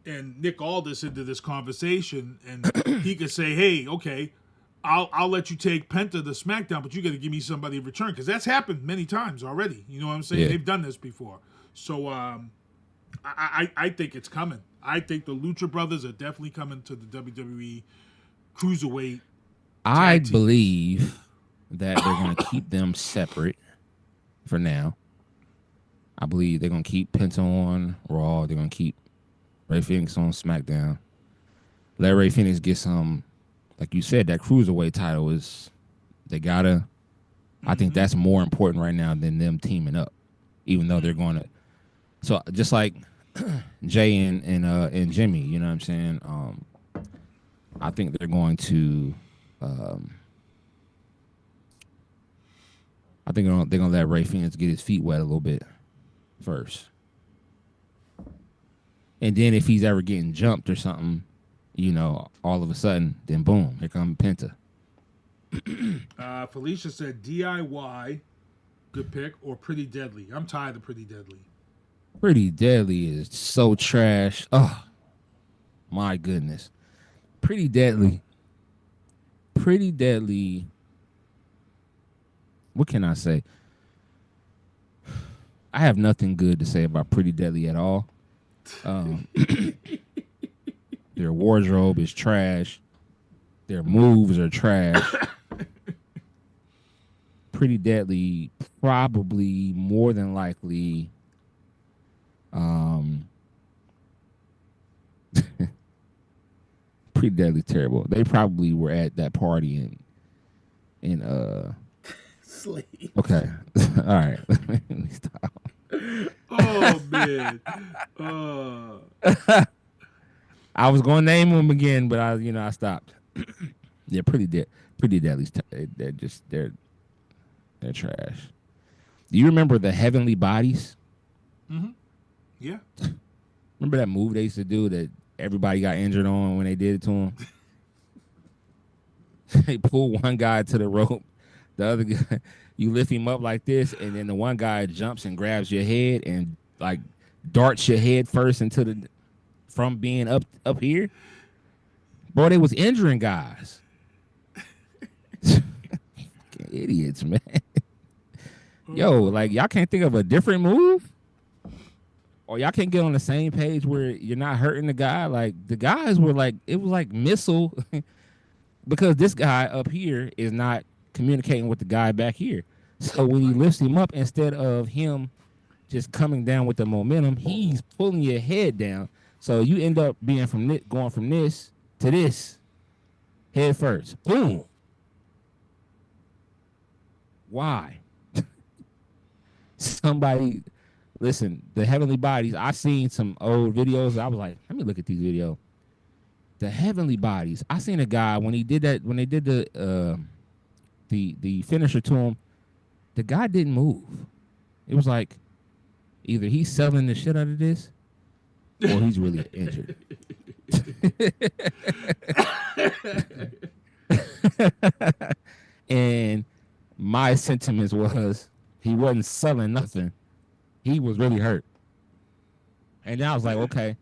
[SPEAKER 8] Nick Aldis into this conversation, and he could say, "Hey, okay, I'll let you take Penta to SmackDown, but you got to give me somebody in return," because that's happened many times already. You know what I'm saying?
[SPEAKER 7] Yeah.
[SPEAKER 8] They've done this before. So I think it's coming. I think the Lucha Brothers are definitely coming to the WWE Cruiserweight.
[SPEAKER 7] I believe that they're going to keep them separate for now. I believe they're going to keep Penta on Raw. They're going to keep Rey Fenix on SmackDown. Let Rey Fenix get some, like you said, that Cruiserweight title is, they got to, I think that's more important right now than them teaming up, even though they're going to. So just like Jay and Jimmy, you know what I'm saying? I think they're going to. I think they're gonna let Rey Fenix get his feet wet a little bit first, and then if he's ever getting jumped or something, you know, all of a sudden, then boom, here comes Penta.
[SPEAKER 8] Felicia said DIY, good pick, or Pretty Deadly. I'm tired of Pretty Deadly.
[SPEAKER 7] Pretty Deadly is so trash. Oh my goodness. Pretty Deadly. What can I say? I have nothing good to say about Pretty Deadly at all. Their wardrobe is trash. Their moves are trash. Pretty Deadly, probably more than likely. Pretty Deadly terrible. They probably were at that party in
[SPEAKER 8] Slave.
[SPEAKER 7] Okay. All right. Let me stop.
[SPEAKER 8] Oh man.
[SPEAKER 7] I was gonna name them again, but I stopped. Yeah, Pretty Deadly's they're trash. Do you remember the Heavenly Bodies?
[SPEAKER 8] Mm-hmm. Yeah.
[SPEAKER 7] Remember that move they used to do that everybody got injured on when they did it to them? They pull one guy to the rope, the other guy, you lift him up like this, and then the one guy jumps and grabs your head and like darts your head first into from being up here. Bro, they was injuring guys. Idiots, man. Yo, like y'all can't think of a different move? Or y'all can't get on the same page where you're not hurting the guy? Like the guys were like, it was like missile because this guy up here is not communicating with the guy back here. So when you lift him up, instead of him just coming down with the momentum, he's pulling your head down. So you end up being going from this to this head first. Boom. Why? Somebody, listen, the Heavenly Bodies, I seen some old videos. I was like, let me look at these videos. The Heavenly Bodies. I seen a guy when they did the finisher to him, the guy didn't move. It was like either he's selling the shit out of this or he's really injured. And my sentiments was he wasn't selling nothing. He was really hurt. And then I was like, okay.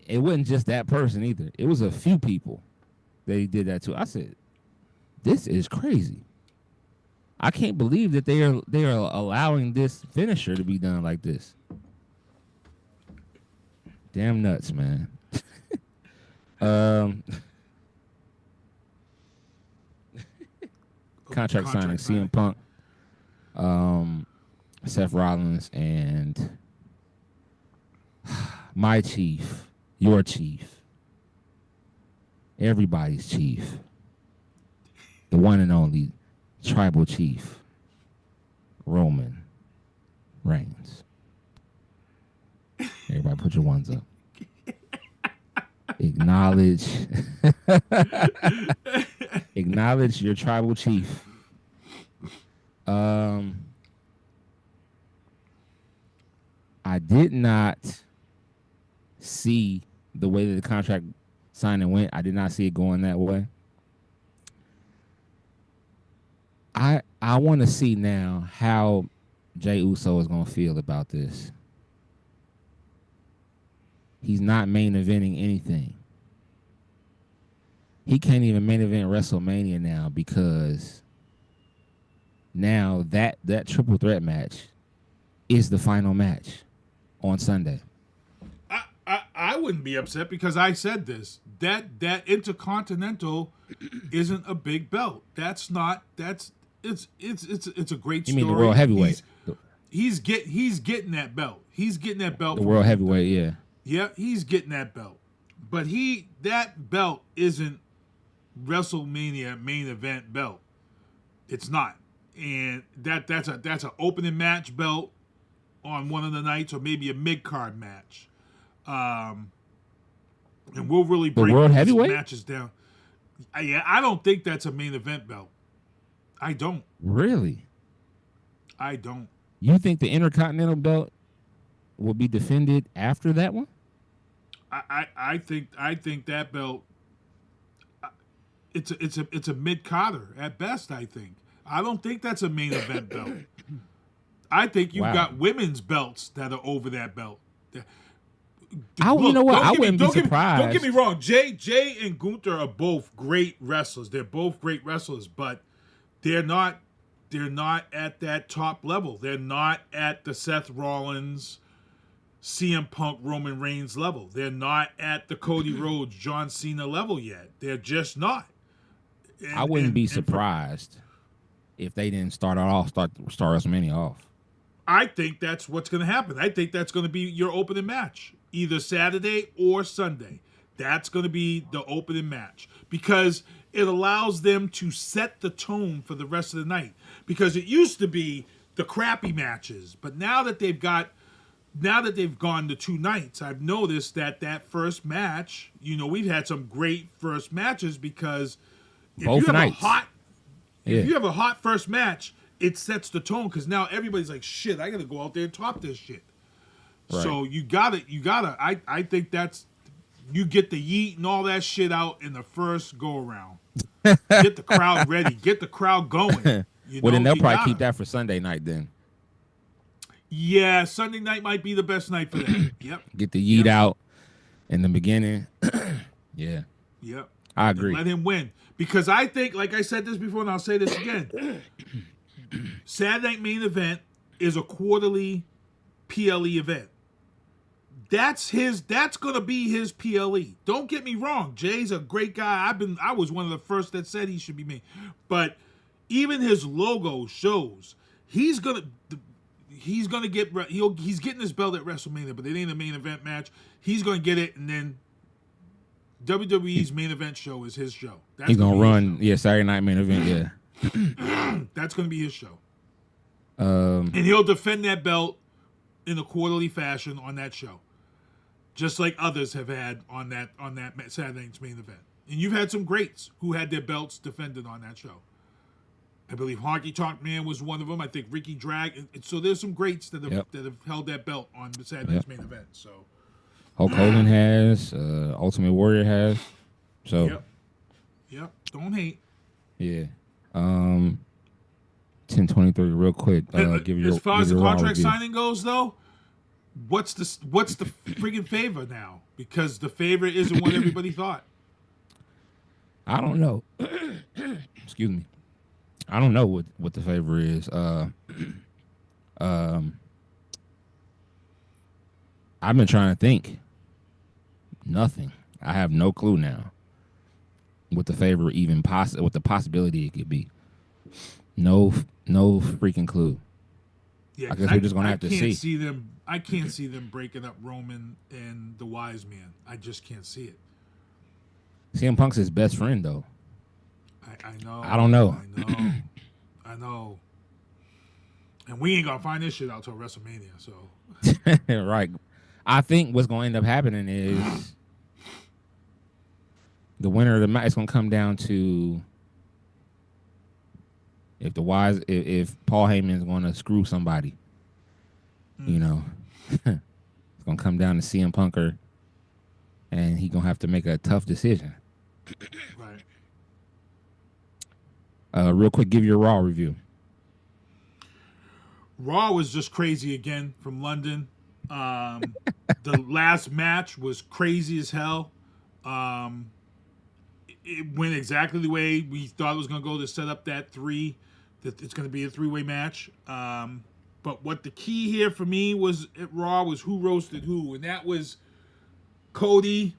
[SPEAKER 7] It wasn't just that person either. It was a few people that he did that to. I said, this is crazy. I can't believe that they are allowing this finisher to be done like this. Damn nuts, man. Contract signing, CM Punk, Seth Rollins, and my chief, your chief, everybody's chief, the one and only tribal chief, Roman Reigns. Everybody put your ones up. Acknowledge your tribal chief. I did not see the way that the contract signing went. I did not see it going that way. I want to see now how Jey Uso is going to feel about this. He's not main eventing anything. He can't even main event WrestleMania now because now that triple threat match is the final match on Sunday.
[SPEAKER 8] I wouldn't be upset because I said this. That Intercontinental isn't a big belt. It's a great story.
[SPEAKER 7] You mean the World Heavyweight?
[SPEAKER 8] He's getting that belt. He's getting that belt.
[SPEAKER 7] The World Heavyweight, yeah.
[SPEAKER 8] Yeah, he's getting that belt. But that belt isn't WrestleMania main event belt. It's not. And that's an opening match belt on one of the nights, or maybe a mid-card match. And we'll really break these matches down. I don't think that's a main event belt. I don't.
[SPEAKER 7] Really?
[SPEAKER 8] I don't.
[SPEAKER 7] You think the Intercontinental belt will be defended after that one?
[SPEAKER 8] I think that belt it's a mid-carder at best, I think. I don't think that's a main event belt. I think you've got women's belts that are over that belt.
[SPEAKER 7] I wouldn't be surprised.
[SPEAKER 8] Don't get me wrong. Jay and Gunther are both great wrestlers. They're both great wrestlers, but they're not at that top level. They're not at the Seth Rollins, CM Punk, Roman Reigns level. They're not at the Cody Rhodes, John Cena level yet. They're just not.
[SPEAKER 7] I wouldn't be surprised if they didn't start WrestleMania off.
[SPEAKER 8] I think that's what's going to happen. I think that's going to be your opening match, either Saturday or Sunday. That's going to be the opening match because it allows them to set the tone for the rest of the night. Because it used to be the crappy matches, but now that they've gone to 2 nights, I've noticed that first match, we've had some great first matches because if you have a hot first match, it sets the tone because now everybody's like, shit, I got to go out there and top this shit. Right. So you gotta, I think that's, you get the yeet and all that shit out in the first go around. Get the crowd ready. Get the crowd going. Then
[SPEAKER 7] they'll probably keep that for Sunday night then.
[SPEAKER 8] Yeah, Sunday night might be the best night for that. Yep.
[SPEAKER 7] Get the yeet out in the beginning. Yeah.
[SPEAKER 8] Yep.
[SPEAKER 7] I agree.
[SPEAKER 8] And let him win. Because I think, like I said this before, and I'll say this again, Saturday Night Main Event is a quarterly PLE event. That's going to be his PLE. Don't get me wrong. Jay's a great guy. I was one of the first that said he should be made. But even his logo shows he's getting his belt at WrestleMania, but it ain't a main event match. He's going to get it, and then WWE's main event show is his show. He's
[SPEAKER 7] going to run, Saturday Night Main Event, yeah.
[SPEAKER 8] That's going to be his show.
[SPEAKER 7] Um,
[SPEAKER 8] And he'll defend that belt in a quarterly fashion on that show, just like others have had on that Saturday night's main event. And you've had some greats who had their belts defended on that show. I believe Honky Tonk Man was one of them. I think Ricky Drag. And so there's some greats that have held that belt on the Saturday night's main event. So
[SPEAKER 7] Hulk Hogan has, Ultimate Warrior has. So
[SPEAKER 8] Yep. Don't hate.
[SPEAKER 7] Yeah. 1023 real quick. Give your,
[SPEAKER 8] as far as the
[SPEAKER 7] raw
[SPEAKER 8] contract
[SPEAKER 7] review.
[SPEAKER 8] signing goes, though, what's the friggin' favor now? Because the favor isn't what everybody thought.
[SPEAKER 7] I don't know. Excuse me. I don't know what the favor is. I've been trying to think. Nothing. I have no clue now. What the favor even what the possibility it could be. No freaking clue.
[SPEAKER 8] Yeah,
[SPEAKER 7] I guess we're just gonna have to see.
[SPEAKER 8] I can't see them breaking up Roman and the Wise Man. I just can't see it.
[SPEAKER 7] CM Punk's his best friend though.
[SPEAKER 8] I know.
[SPEAKER 7] I don't know.
[SPEAKER 8] I know. And we ain't gonna find this shit out till WrestleMania. So
[SPEAKER 7] right. I think what's gonna end up happening is the winner of the match is gonna come down to if Paul Heyman is gonna screw somebody. You know. It's gonna come down to CM Punker and he gonna have to make a tough decision.
[SPEAKER 8] right.
[SPEAKER 7] Real quick, give your Raw review.
[SPEAKER 8] Raw was just crazy again from London. The last match was crazy as hell. It went exactly the way we thought it was going to go to set up that it's going to be a three-way match. But what the key here for me was at Raw was who roasted who, and that was Cody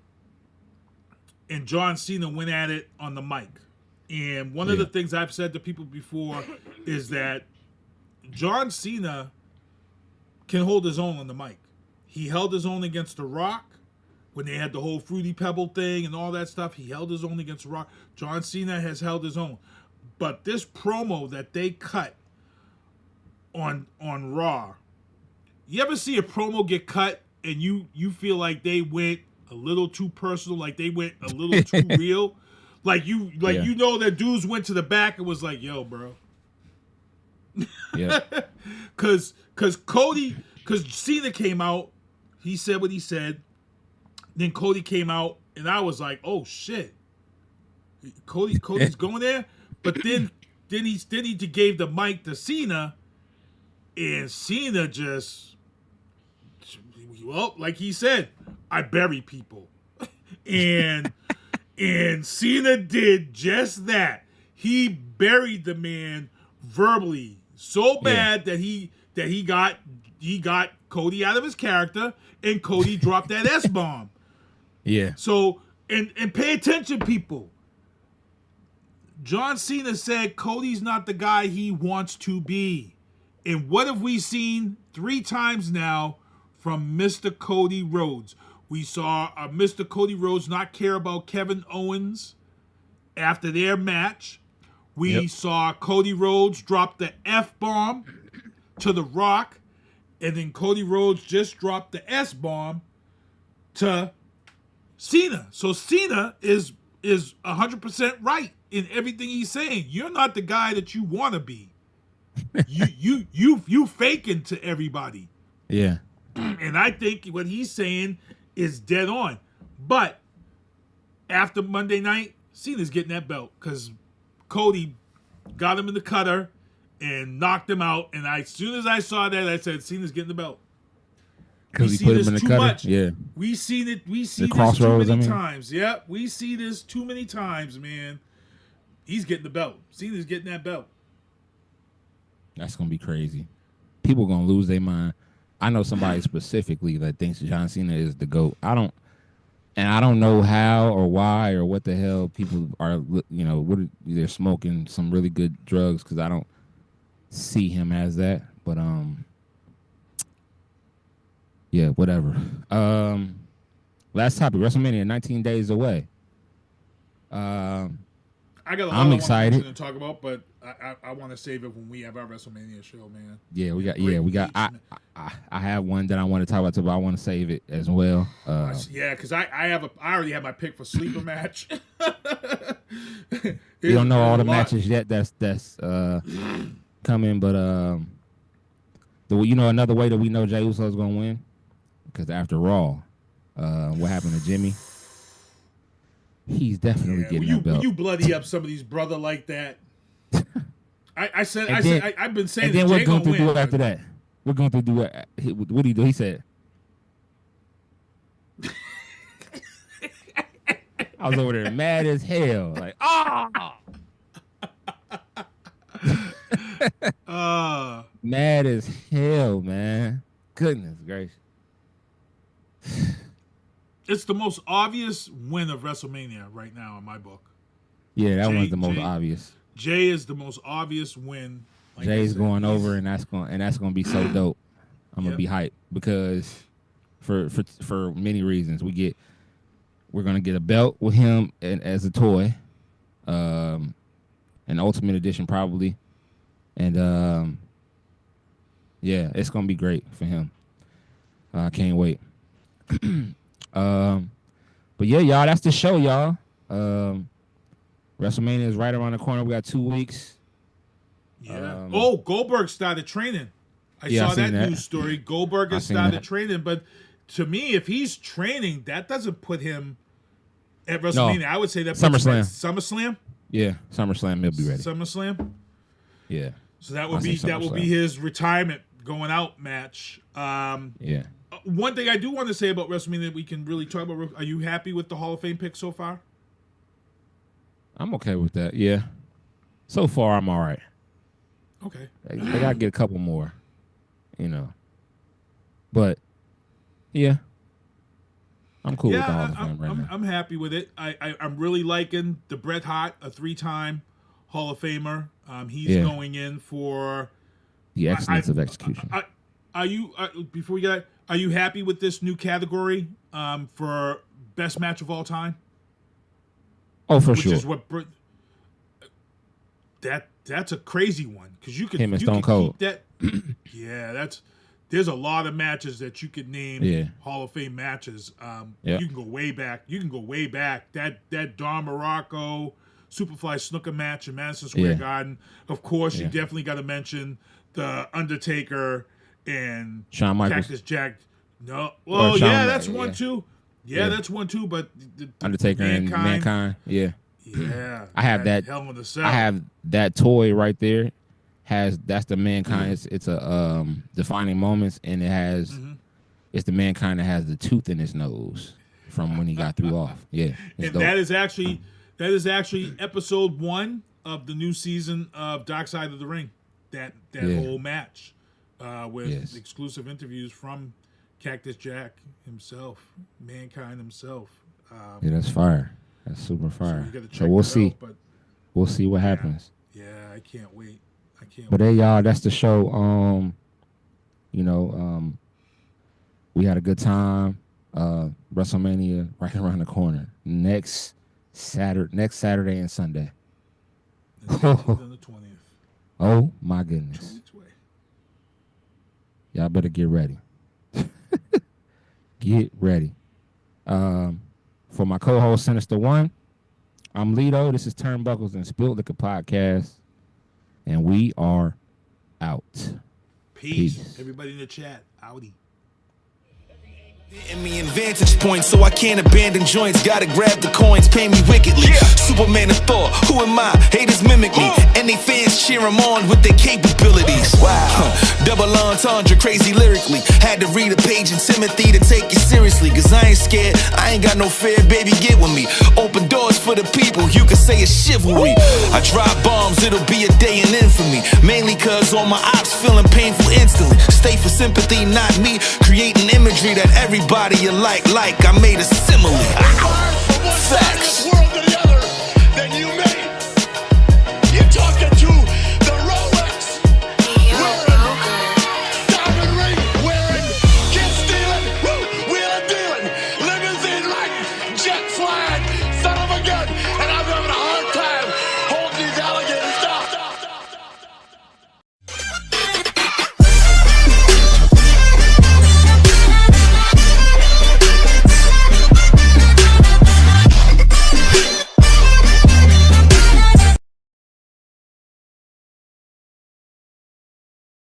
[SPEAKER 8] and John Cena went at it on the mic. And one of the things I've said to people before is that John Cena can hold his own on the mic. He held his own against The Rock when they had the whole Fruity Pebble thing and all that stuff. He held his own against The Rock. John Cena has held his own. But this promo that they cut on Raw, you ever see a promo get cut and you feel like they went a little too personal, like they went a little too real? You know that dudes went to the back and was like, yo, bro.
[SPEAKER 7] Yeah.
[SPEAKER 8] Cause Cena came out, he said what he said. Then Cody came out, and I was like, "Oh shit, Cody's going there." But then he gave the mic to Cena, and Cena just, well, like he said, I bury people, and Cena did just that. He buried the man verbally so bad that he got Cody out of his character, and Cody dropped that S-bomb.
[SPEAKER 7] Yeah.
[SPEAKER 8] So, and pay attention, people. John Cena said Cody's not the guy he wants to be. And what have we seen 3 times now from Mr. Cody Rhodes? We saw Mr. Cody Rhodes not care about Kevin Owens after their match. We saw Cody Rhodes drop the F-bomb to The Rock. And then Cody Rhodes just dropped the S-bomb to Cena. So Cena is 100% right in everything he's saying. You're not the guy that you want to be. You faking to everybody.
[SPEAKER 7] Yeah.
[SPEAKER 8] And I think what he's saying is dead on. But after Monday night, Cena's getting that belt because Cody got him in the cutter and knocked him out. And as soon as I saw that, I said, Cena's getting the belt.
[SPEAKER 7] Because he put him in the cutter.
[SPEAKER 8] Much.
[SPEAKER 7] Yeah.
[SPEAKER 8] We see this too many times. Yep. We see this too many times, man. He's getting the belt. Cena's getting that belt.
[SPEAKER 7] That's going to be crazy. People going to lose their mind. I know somebody specifically that thinks John Cena is the GOAT. I don't know how or why or what the hell people are, they're smoking some really good drugs because I don't see him as that. But, yeah, whatever. Last topic, WrestleMania, 19 days away.
[SPEAKER 8] I I got a lot
[SPEAKER 7] I'm
[SPEAKER 8] I
[SPEAKER 7] excited
[SPEAKER 8] to talk about, but I want to save it when we have our WrestleMania show, man.
[SPEAKER 7] Yeah, we got. I have one that I want to talk about, but I want to save it as well.
[SPEAKER 8] Because I already have my pick for sleeper match.
[SPEAKER 7] You don't know all the matches yet. That's coming, but another way that we know Jey Uso's gonna win, because after Raw, what happened to Jimmy? He's definitely getting that belt.
[SPEAKER 8] When you bloody up some of these brother like that. I've been saying.
[SPEAKER 7] And then we're going to do it after that. We're going to do it. What did he do? He said, I was over there mad as hell. Like, mad as hell, man. Goodness gracious.
[SPEAKER 8] It's the most obvious win of WrestleMania right now in my book.
[SPEAKER 7] Yeah, that one's the most obvious.
[SPEAKER 8] Jey is the most obvious win.
[SPEAKER 7] Like Jay's going over, and that's going to be so dope. I'm gonna be hyped because for many reasons we're gonna get a belt with him as a toy, an Ultimate Edition probably, and it's gonna be great for him. I can't wait. But yeah, y'all, that's the show, y'all. WrestleMania is right around the corner. We got 2 weeks.
[SPEAKER 8] Yeah. Goldberg started training. I saw that news story. Goldberg has started training, but to me, if he's training, that doesn't put him at WrestleMania. No. I would say that puts him at SummerSlam.
[SPEAKER 7] Yeah, SummerSlam he'll be ready.
[SPEAKER 8] SummerSlam.
[SPEAKER 7] Yeah.
[SPEAKER 8] So that will be his retirement going out match.
[SPEAKER 7] Yeah.
[SPEAKER 8] One thing I do want to say about WrestleMania that we can really talk about, are you happy with the Hall of Fame pick so far?
[SPEAKER 7] I'm okay with that, yeah. So far, I'm all right.
[SPEAKER 8] Okay.
[SPEAKER 7] I got to get a couple more, But, yeah. I'm cool with the Hall of Fame right now.
[SPEAKER 8] I'm happy with it. I'm really liking the Bret Hart, a 3-time Hall of Famer. He's going in for...
[SPEAKER 7] the excellence of execution.
[SPEAKER 8] Are you before we get? Are you happy with this new category for best match of all time?
[SPEAKER 7] Oh, for sure.
[SPEAKER 8] Which is what that's a crazy one because you could
[SPEAKER 7] him and Stone Cold.
[SPEAKER 8] Keep that. Yeah, there's a lot of matches that you could name Hall of Fame matches. You can go way back. That Don Morocco Superfly Snooker match in Madison Square Garden. Of course, you definitely got to mention the Undertaker and
[SPEAKER 7] Shawn Michaels.
[SPEAKER 8] Cactus Jack. No. Well, that's one too. Yeah, that's one too. But the
[SPEAKER 7] Undertaker and Mankind. Yeah.
[SPEAKER 8] Yeah.
[SPEAKER 7] I have that.
[SPEAKER 8] Hell in the Cell.
[SPEAKER 7] I have that toy right there. That's the Mankind. It's a defining moments, and it has. It's the Mankind that has the tooth in his nose from when he got through off. Yeah.
[SPEAKER 8] And that is actually episode 1 of the new season of Dark Side of the Ring. That whole match. With exclusive interviews from Cactus Jack himself, Mankind himself.
[SPEAKER 7] That's fire. That's super fire. So we'll see. We'll see what happens.
[SPEAKER 8] Yeah, I can't wait.
[SPEAKER 7] But hey, y'all, that's the show. We had a good time. WrestleMania right around the corner. Next Saturday and Sunday.
[SPEAKER 8] The 19th and the 20th.
[SPEAKER 7] Oh my goodness. Y'all better get ready. Get ready. For my co-host, Sinister One, I'm Lito. This is Turnbuckles and Spilt Liquor Podcast. And we are out.
[SPEAKER 8] Peace. Everybody in the chat, outie.
[SPEAKER 5] Getting me in vantage points, so I can't abandon joints. Gotta grab the coins, pay me wickedly. Superman of Thor, who am I? Haters mimic me, and they fans cheer him on with their capabilities. Wow. Double entendre, crazy lyrically. Had to read a page in Timothy to take it seriously. Cause I ain't scared, I ain't got no fear, baby, get with me. Open doors for the people, you can say it's chivalry. I drop bombs, it'll be a day in infamy. Mainly cause all my ops feeling painful instantly. Stay for sympathy, not me. Creating imagery that everybody you like, I made a simile. Facts.